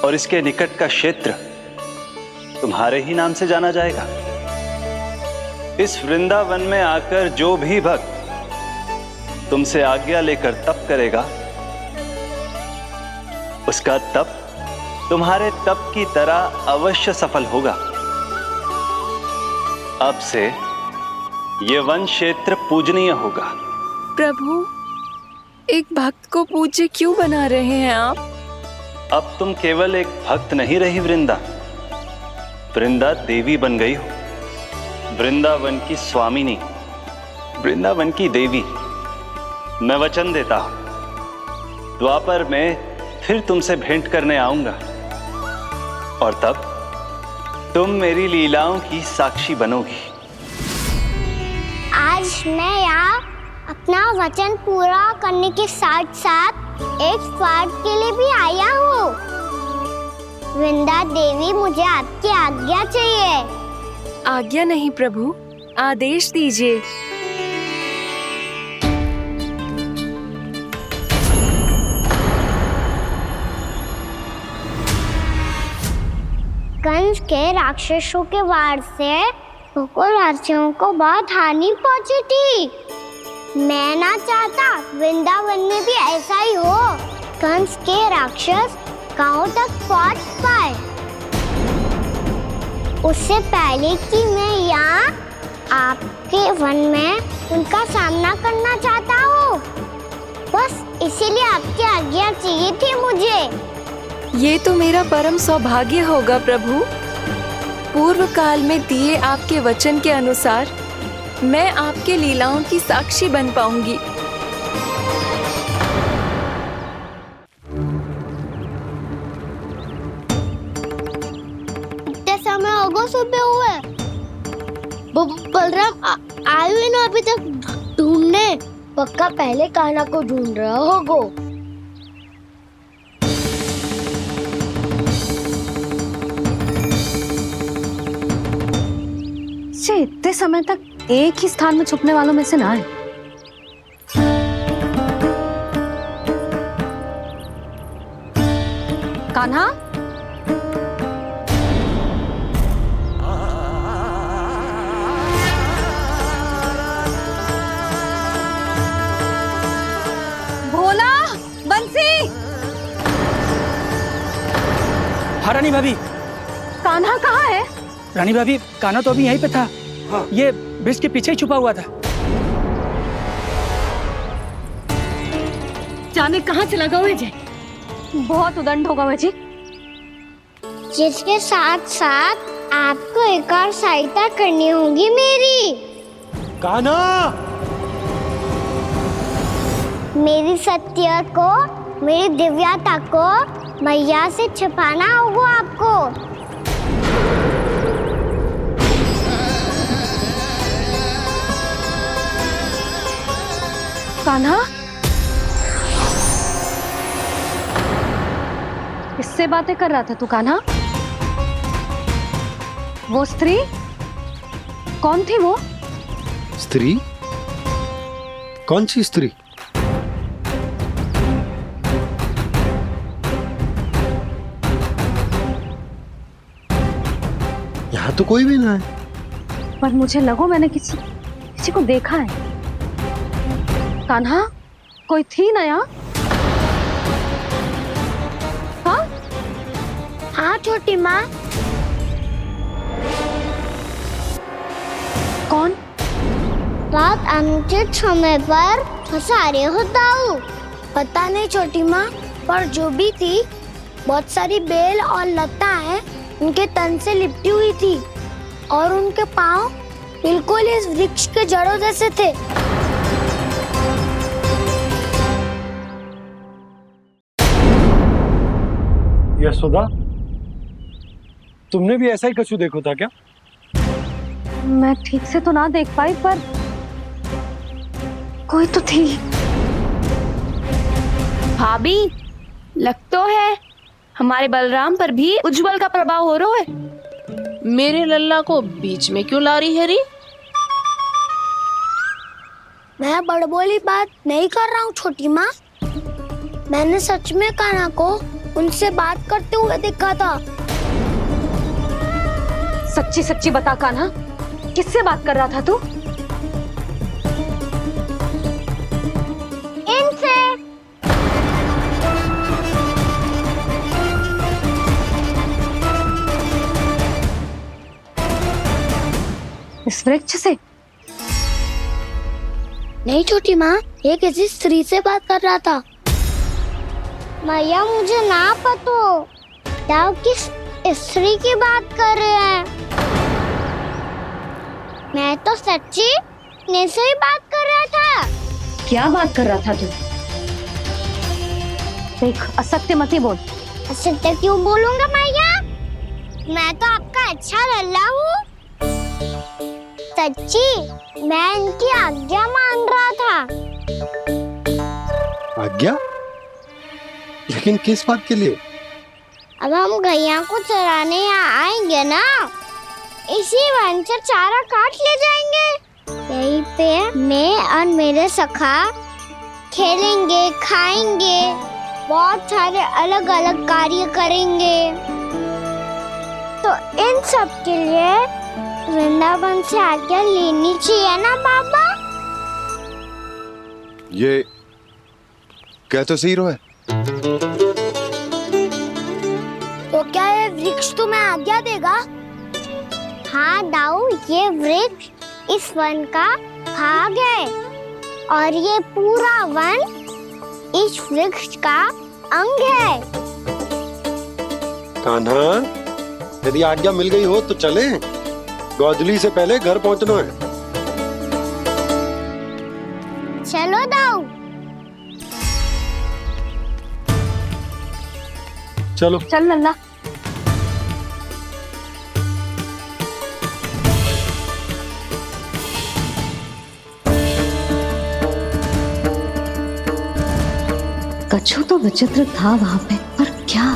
और इसके निकट का क्षेत्र तुम्हारे ही नाम से जाना जाएगा। इस वृंदावन में आकर जो भी भक्त तुमसे आज्ञा लेकर तप करेगा, उसका तप तुम्हारे तप की तरह अवश्य सफल होगा। अब से ये वन क्षेत्र पूजनीय होगा। प्रभु, एक भक्त को पूज्य क्यों बना रहे हैं आप? अब तुम केवल एक भक्त नहीं रही वृंदा, वृंदा देवी बन गई हो। वृंदावन की स्वामिनी, वृंदावन की देवी। मैं वचन देता हूं, द्वापर में फिर तुमसे भेंट करने आऊंगा और तब तुम मेरी लीलाओं की साक्षी बनोगी। आज मैं यहाँ अपना वचन पूरा करने के साथ साथ एक स्वार्थ के लिए भी आया हूँ। वृंदा देवी, मुझे आपकी आज्ञा चाहिए। आज्ञा नहीं प्रभु, आदेश दीजिए। कंस के राक्षसों के वार से गोकुलवासियों को बहुत हानि पहुंची थी। मैं ना चाहता वृंदावन में भी ऐसा ही हो। कंस के राक्षस गांव तक पहुंच पाए, उससे पहले कि मैं यहाँ आपके वन में उनका सामना करना चाहता हूँ। बस इसीलिए आपकी आज्ञा चाहिए थी मुझे। ये तो मेरा परम सौभाग्य होगा प्रभु। पूर्व काल में दिए आपके वचन के अनुसार मैं आपके लीलाओं की साक्षी बन पाऊंगी। इतने समय होगा सुबह हुए। बलराम आए हुए ना अभी तक ढूंढने। पक्का पहले कान्हा को ढूंढ रहा होगो। इतने समय तक एक ही स्थान में छुपने वालों में से ना है। कान्हा, भोला, बंसी। हाँ रानी भाभी। कान्हा कहाँ है? रानी भाभी, कान्हा तो अभी यहीं पे था। हाँ। ये ब्रिज के पीछे ही छुपा हुआ था। जाने कहाँ चला गया है जी? बहुत उदंड होगा वह जी। जिसके साथ साथ आपको एक और सहायता करनी होगी मेरी। कान्हा, मेरी सत्य को, मेरी दिव्यता को मैया से छिपाना होगा आपको। कान्हा, किससे बातें कर रहा था तू कान्हा? वो स्त्री कौन थी? वो स्त्री? कौन सी स्त्री? तो कोई भी ना है। पर मुझे लगो मैंने किसी को देखा है। कान्हा, कोई थी ना यहाँ? हाँ हाँ छोटी माँ। कौन? रात अनुचित समय पर फंसा रहे हो दाऊ। पता नहीं छोटी माँ, पर जो भी थी बहुत सारी बेल और लता है उनके तन से लिपटी हुई थी और उनके पाँव बिल्कुल इस वृक्ष के जड़ों जैसे थे। यशोदा, तुमने भी ऐसा ही कछु देखो था क्या? मैं ठीक से तो ना देख पाई, पर कोई तो थी। भाभी, लग तो है हमारे बलराम पर भी उज्जवल का प्रभाव हो रहा है। मेरे लल्ला को बीच में क्यों ला रही है री? मैं बड़बोली बात नहीं कर रहा हूँ छोटी माँ। मैंने सच में कान्हा को उनसे बात करते हुए देखा था। सच्ची सच्ची बता कान्हा, किससे बात कर रहा था तू? इनसे। इस वृक्ष से? नहीं छोटी माँ, ये किसी स्त्री से बात कर रहा था। मैया मुझे ना पतो दाऊ किस स्त्री की बात कर रहे हैं। मैं तो सच्ची ने से ही बात कर रहा था। क्या बात कर रहा था तू? देख, असत्य मत ही बोल। असत्य क्यों बोलूंगा मैया? मैं तो आपका अच्छा लल्ला हूँ। सच्ची मैं इनकी आज्ञा मान रहा था। आज्ञा? लेकिन किस बात के लिए? अब हम गैया को चराने यहाँ आएंगे ना, इसी वन से चारा काट ले जाएंगे। यहीं पे मैं और मेरे सखा खेलेंगे, खाएंगे, बहुत सारे अलग अलग कार्य करेंगे। तो इन सब के लिए वृंदावन से आज्ञा लेनी चाहिए ना बाबा? ये कह तो सही रहा है। तो क्या ये वृक्ष तुम्हें आज्ञा देगा? हाँ दाऊ, ये वृक्ष इस वन का भाग है और ये पूरा वन इस वृक्ष का अंग है। कान्हा, यदि आज्ञा मिल गई हो तो चले। गोधूली से पहले घर पहुंचना है। चलो दाऊ। चलो चल लल्ला। कछु तो विचित्र था वहां पे, पर क्या?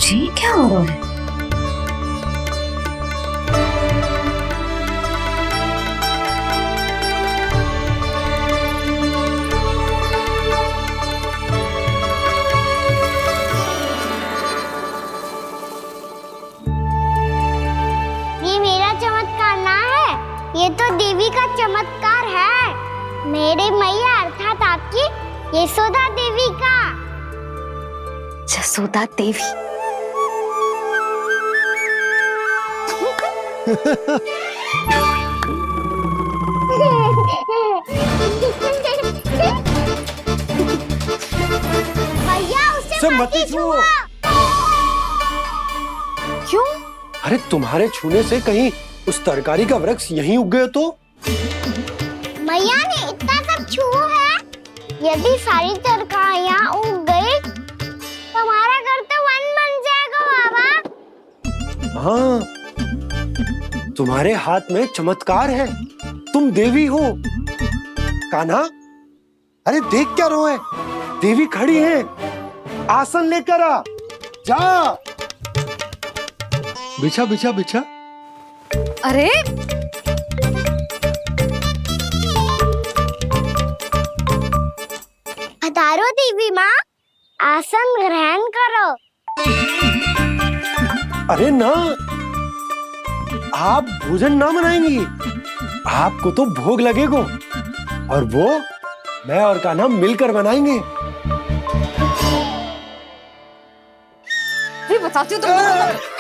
जी क्या हो रहा है? ये मेरा चमत्कार ना है, ये तो देवी का चमत्कार है। मेरे मैया अर्थात आपकी यशोदा देवी का। जसोदा देवी। भैया उसे मत ही छुओ। क्यों? अरे तुम्हारे छूने से कहीं उस तरकारी का वृक्ष यहीं उग गए तो? मैया ने इतना सब छुआ है, यदि सारी तरकारियां उग गई तो हमारा घर तो वन बन जाएगा बाबा। हाँ, तुम्हारे हाथ में चमत्कार है, तुम देवी हो। कान्हा, अरे देख क्या रोए, देवी खड़ी है, आसन लेकर आ, जा। बिछा बिछा बिछा। अरे पधारो देवी माँ, आसन ग्रहण करो। अरे ना, आप भोजन ना बनाएंगी, आपको तो भोग लगेगा और वो मैं और कान्हा मिलकर बनाएंगे। भी बताती हूँ तुमको।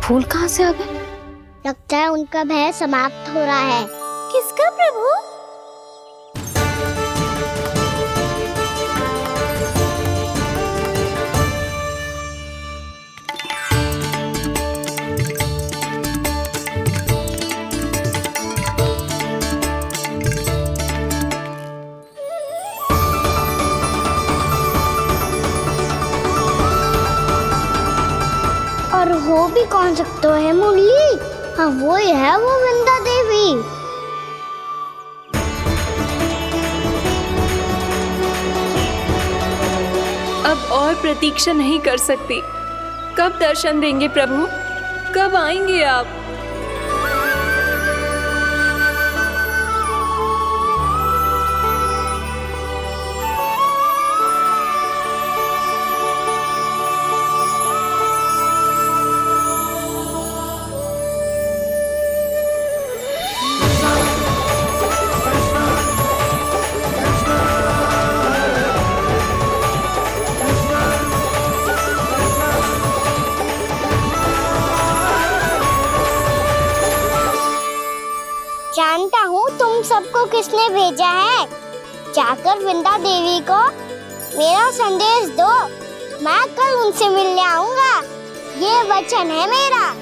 फूल कहाँ से आ गए? लगता है उनका भय समाप्त हो रहा है। किसका प्रभु? और हो भी कौन सकता है मुरली? हाँ वो ही है, वो वृंदा देवी। अब और प्रतीक्षा नहीं कर सकती। कब दर्शन देंगे प्रभु? कब आएंगे आप? जानता हूँ तुम सबको किसने भेजा है। जाकर वृंदा देवी को मेरा संदेश दो, मैं कल उनसे मिलने आऊंगा, ये वचन है मेरा।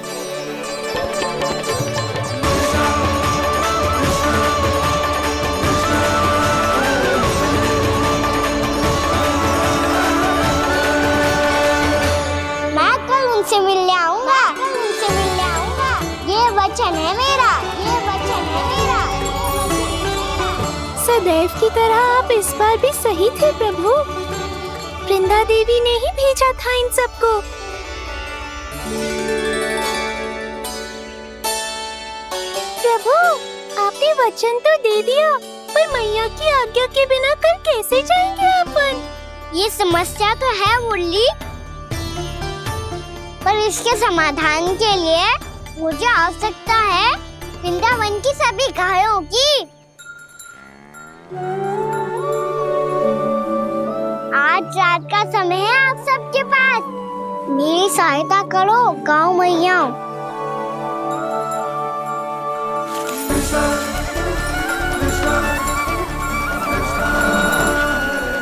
मैं कल उनसे मिलने आऊंगा, ये वचन है मेरा, ये वचन है मेरा। सदैव की तरह आप इस बार भी सही थे प्रभु। वृंदा देवी ने ही भेजा था इन सबको। प्रभु, आपने वचन तो दे दिया, पर मैया की आज्ञा के बिना कल कैसे जाएंगे अपन? ये समस्या तो है मुरली, पर इसके समाधान के लिए मुझे आवश्यकता है वृंदावन की सभी गायों की। आज रात का समय है आप सबके पास, मेरी सहायता करो गाँव मैया।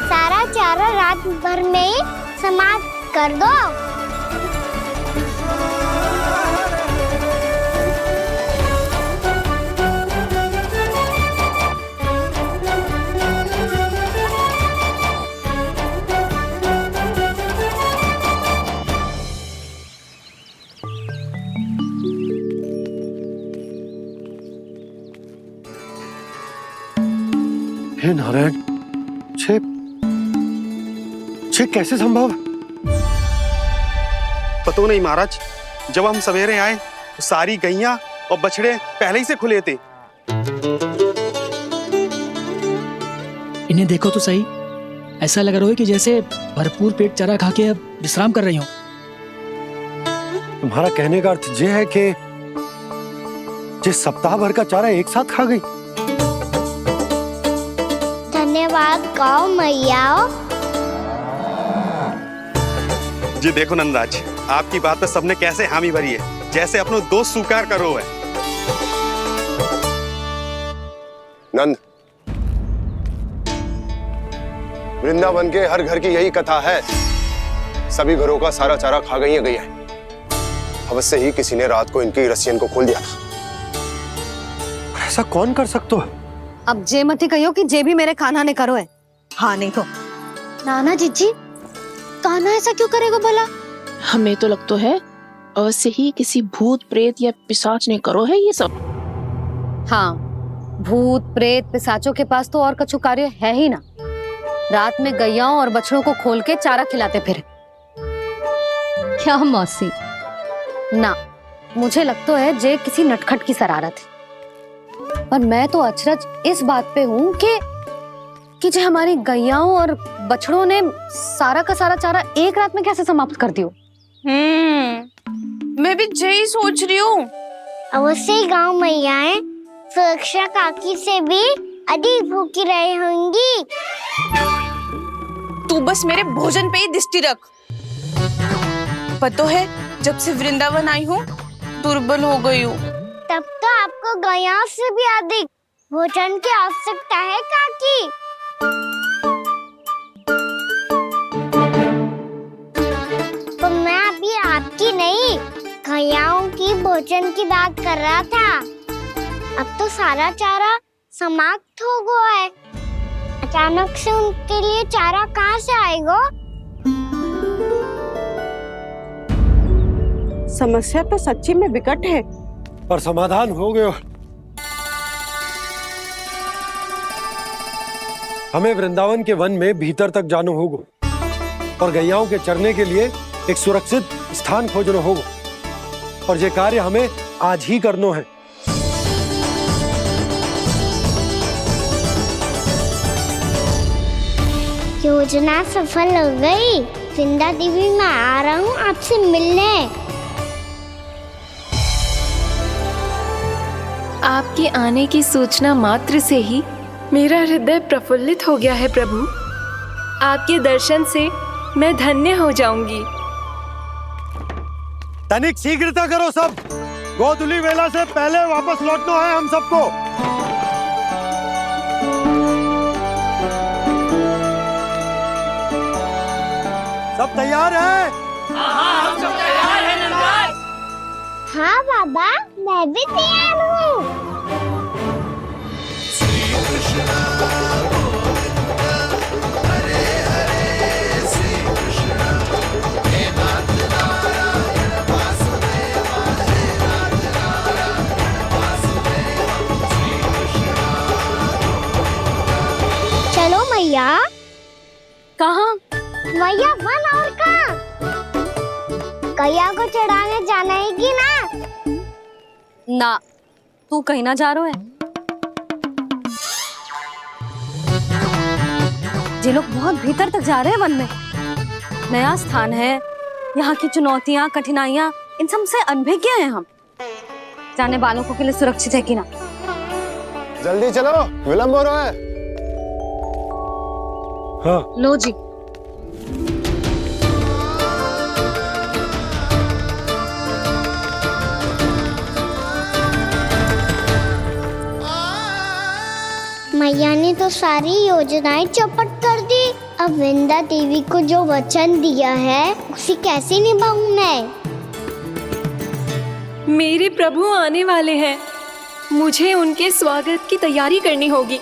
सारा चारा रात भर में समाप्त कर दो। हे नारायण, छे कैसे संभव? पता नहीं महाराज, जब हम सवेरे आए तो सारी गैया और बछड़े पहले ही से खुले थे। इन्हें देखो तो सही, ऐसा लग रहा है कि जैसे भरपूर पेट चारा खा के अब विश्राम कर रही हो। तुम्हारा कहने का अर्थ यह है कि जिस सप्ताह भर का चारा एक साथ खा गई। धन्यवाद गौ मैया। जी देखो नंदराज, आपकी बात पे सबने कैसे हामी भरी है, जैसे अपनो दोस्त स्वीकार करो है। नंद, वृंदावन के हर घर की यही कथा है, सभी घरों का सारा चारा खा गई है। अवश्य ही किसी ने रात को इनकी रस्सियन को खोल दिया था। ऐसा कौन कर सकते हो? अब जे मत ही कहियो कि जे भी मेरे कान्हा ने करो है। हाँ नहीं तो नाना जीजी, कान्हा ऐसा क्यों करेगा भला? हमें तो लगता है अवश्य ही किसी भूत प्रेत या पिशाच ने करो है ये सब। हाँ, भूत प्रेत पिशाचों के पास तो और कछु कार्य है ही ना। रात में गैयाओं और बछड़ों को खोल के चारा खिलाते फिर। क्या मौसी? ना, मुझे लगता है जे किसी नटखट की शरारत है। पर मैं तो अचरज इस बात पे हूँ कि जो हमारी गैयाओं और बछड़ों ने सारा का सारा चारा एक रात में कैसे समाप्त कर दियो। मैं भी यही सोच रही हूँ। अवश्य ही गाँव मैयाएं सुरक्षा काकी से भी अधिक भूखी रही होंगी। तू बस मेरे भोजन पे ही दृष्टि रख। पता है जब से वृंदावन आई हूँ दुर्बल हो गई हूँ। तब तो आपको गैयाओं से भी अधिक भोजन की आवश्यकता है काकी। तो मैं अभी आपकी नहीं, गैयाओं की भोजन की बात कर रहा था। अब तो सारा चारा समाप्त हो गया है। अचानक से उनके लिए चारा कहाँ से आएगा? समस्या तो सच्ची में विकट है, पर समाधान हो गयो। हमें वृंदावन के वन में भीतर तक जाना होगा और गैयाओं के चरने के लिए एक सुरक्षित स्थान खोजना होगा, और ये कार्य हमें आज ही करना है। योजना सफल हो गई। वृंदा देवी, मैं आ रहा हूँ आपसे मिलने। आपके आने की सूचना मात्र से ही मेरा हृदय प्रफुल्लित हो गया है प्रभु। आपके दर्शन से मैं धन्य हो जाऊंगी। तनिक शीघ्रता करो सब, गोधुली वेला से पहले वापस लौटना है हम सबको। सब तैयार है? हाँ, हम सब तैयार हैं नंदराज। हाँ बाबा, मैं भी तैयार हूँ। चलो मैया। कहाँ? मैया वन और कहाँ? गैया को चढ़ाने जाना है कि ना? ना, तू कहीं ना जा रहा है। ये लोग बहुत भीतर तक जा रहे हैं वन में। नया स्थान है, यहाँ की चुनौतियाँ कठिनाइयाँ इन सब से अनभिज्ञ हैं हम। जाने वालों के लिए सुरक्षित है कि ना? जल्दी चलो, विलंब हो रहा है। हाँ। लो जी। मैया ने तो सारी योजनाएं चौपट कर दी। अब वृंदा देवी को जो वचन दिया है उसे कैसे निभाऊं मैं? मेरे प्रभु आने वाले हैं, मुझे उनके स्वागत की तैयारी करनी होगी।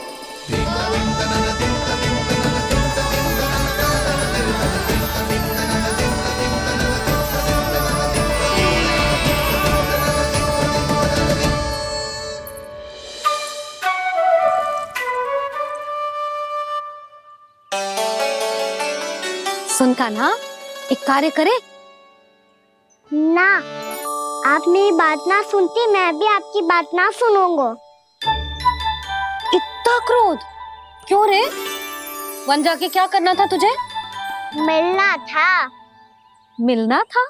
सुन कान्हा, एक कार्य करे ना, आप मेरी बात ना सुनती, मैं भी आपकी बात ना सुनूंगा। इतना क्रोध क्यों रे? वन जाके क्या करना था तुझे? मिलना था। मिलना था?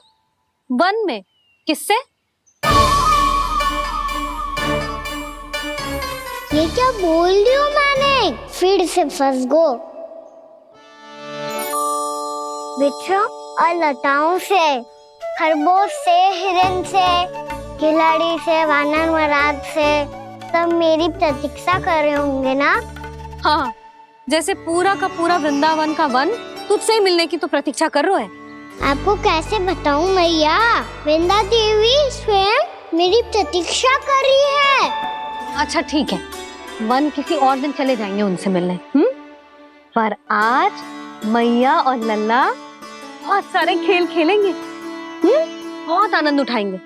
वन में? किससे? ये क्या बोल रही हूँ मैंने? फिर से फंस गो। बिच्छू और लताओं से, खरगोश से, हिरन से, खिलाड़ी से, वानर महाराज से, सब मेरी प्रतीक्षा कर रहे होंगे ना? हाँ, जैसे पूरा का पूरा वृंदावन का वन तुझसे ही मिलने की तो प्रतीक्षा कर रहा है। आपको कैसे बताऊं मैया? वृंदा देवी स्वयं मेरी प्रतीक्षा कर रही है। अच्छा ठीक है, वन किसी और दिन चले जाएंगे उनसे मिलने। पर आज मैया और लल्ला बहुत सारे खेल खेलेंगे। बहुत आनंद उठाएंगे।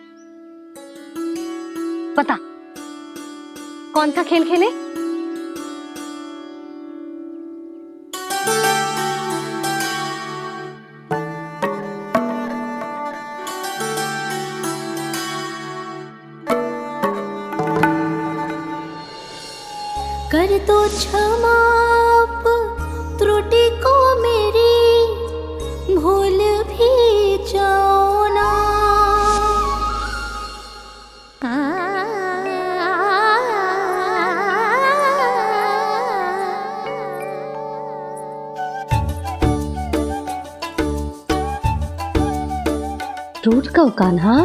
बता कौन सा खेल खेले? कर दो क्षमा त्रुटि को मेरी, भूल भी जाओ ना। टूट का कान्हा,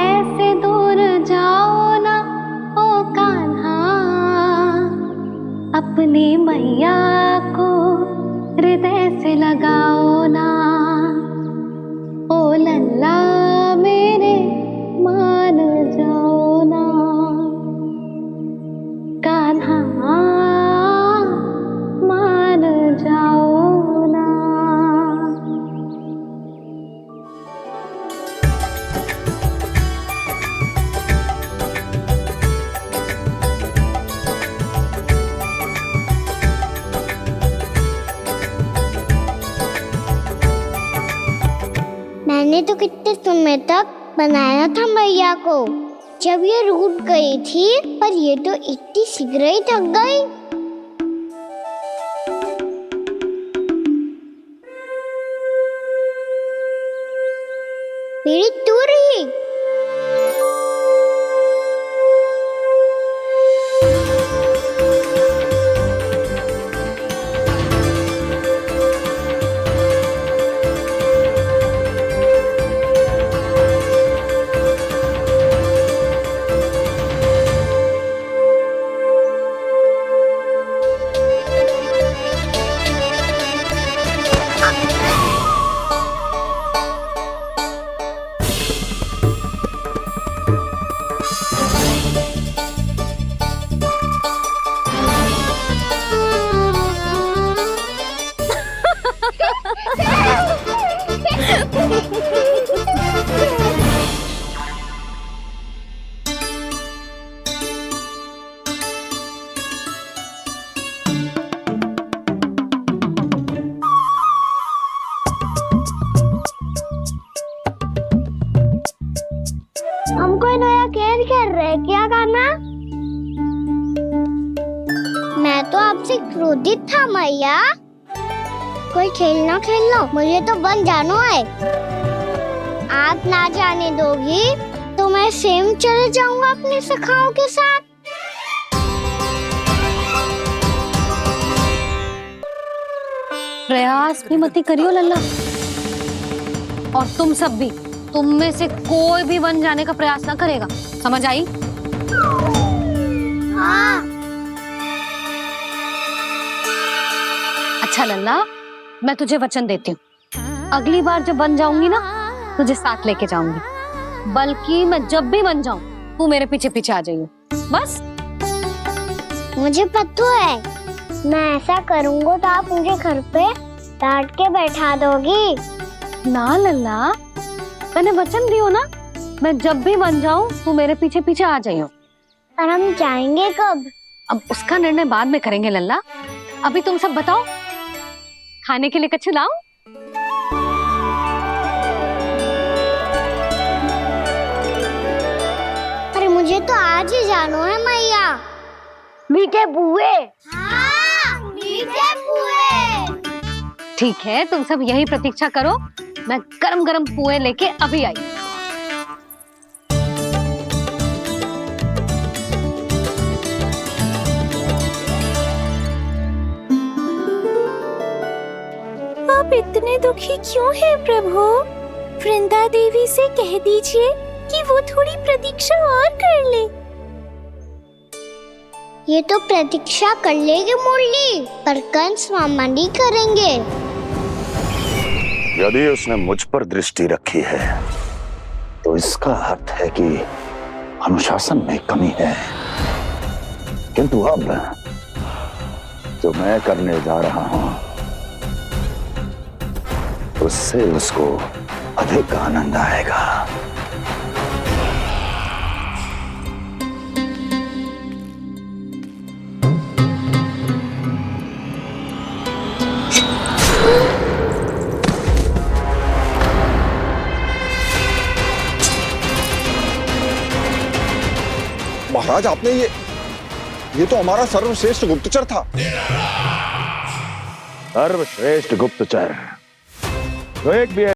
ऐसे दूर जाओ ना ओ कान्हा, अपनी मैया को हृदय से लगाओ ना। ओ लल्ला मेरे मान जाओ ना, कान्हा मान जाओ ना। मैंने तो कितने समय तक बनाया था मैया को, जब ये रूठ गई थी, पर ये तो इतनी शीघ्र ही थक गई। मेरी दूर ही। हम कोई नया खेल खेल रहे क्या करना? मैं तो आपसे क्रोधित था मैया। कोई खेलना खेल लो, मुझे तो बन जाना है। आप ना जाने दोगी तो मैं स्वयं चले जाऊंगा अपने सखाओं के साथ। प्रयास भी मत करियो लल्ला, और तुम सब भी, तुम में से कोई भी वन जाने का प्रयास ना करेगा, समझ आई? हाँ। अच्छा लल्ला, मैं तुझे वचन देती हूँ, अगली बार जब बन जाऊंगी ना, तुझे साथ लेके जाऊंगी। बल्कि मैं जब भी बन जाऊं, तू मेरे पीछे पीछे आ जाइयो, बस। मुझे पता है, मैं ऐसा करूंगा तो आप मुझे घर पे डांट के बैठा दोगी। ना लल्ला, मैंने वचन दियो ना, मैं जब भी बन जाऊं, तू मेरे पीछे पीछे आ जाइयो। पर हम जाएंगे कब? अब उसका निर्णय बाद में करेंगे लल्ला। अभी तुम सब बताओ, खाने के लिए कुछ लाऊं? मुझे तो आज ही जानो है मैया। मीठे बुए। हाँ, मीठे पुए। ठीक है, तुम सब यही प्रतीक्षा करो, मैं गरम गरम पुए लेके अभी आई। आप इतने दुखी क्यों हैं प्रभु? वृंदा देवी से कह दीजिए कि वो थोड़ी प्रतीक्षा और कर ले। ये तो प्रतीक्षा कर लेगी मुरली, पर कंस मामा नहीं करेंगे। यदि उसने मुझ पर दृष्टि रखी है तो इसका अर्थ है कि अनुशासन में कमी है। किंतु अब जो मैं करने जा रहा हूं उससे उसको अधिक आनंद आएगा। महाराज, आपने ये तो हमारा सर्वश्रेष्ठ गुप्तचर था। सर्वश्रेष्ठ गुप्तचर जो एक भी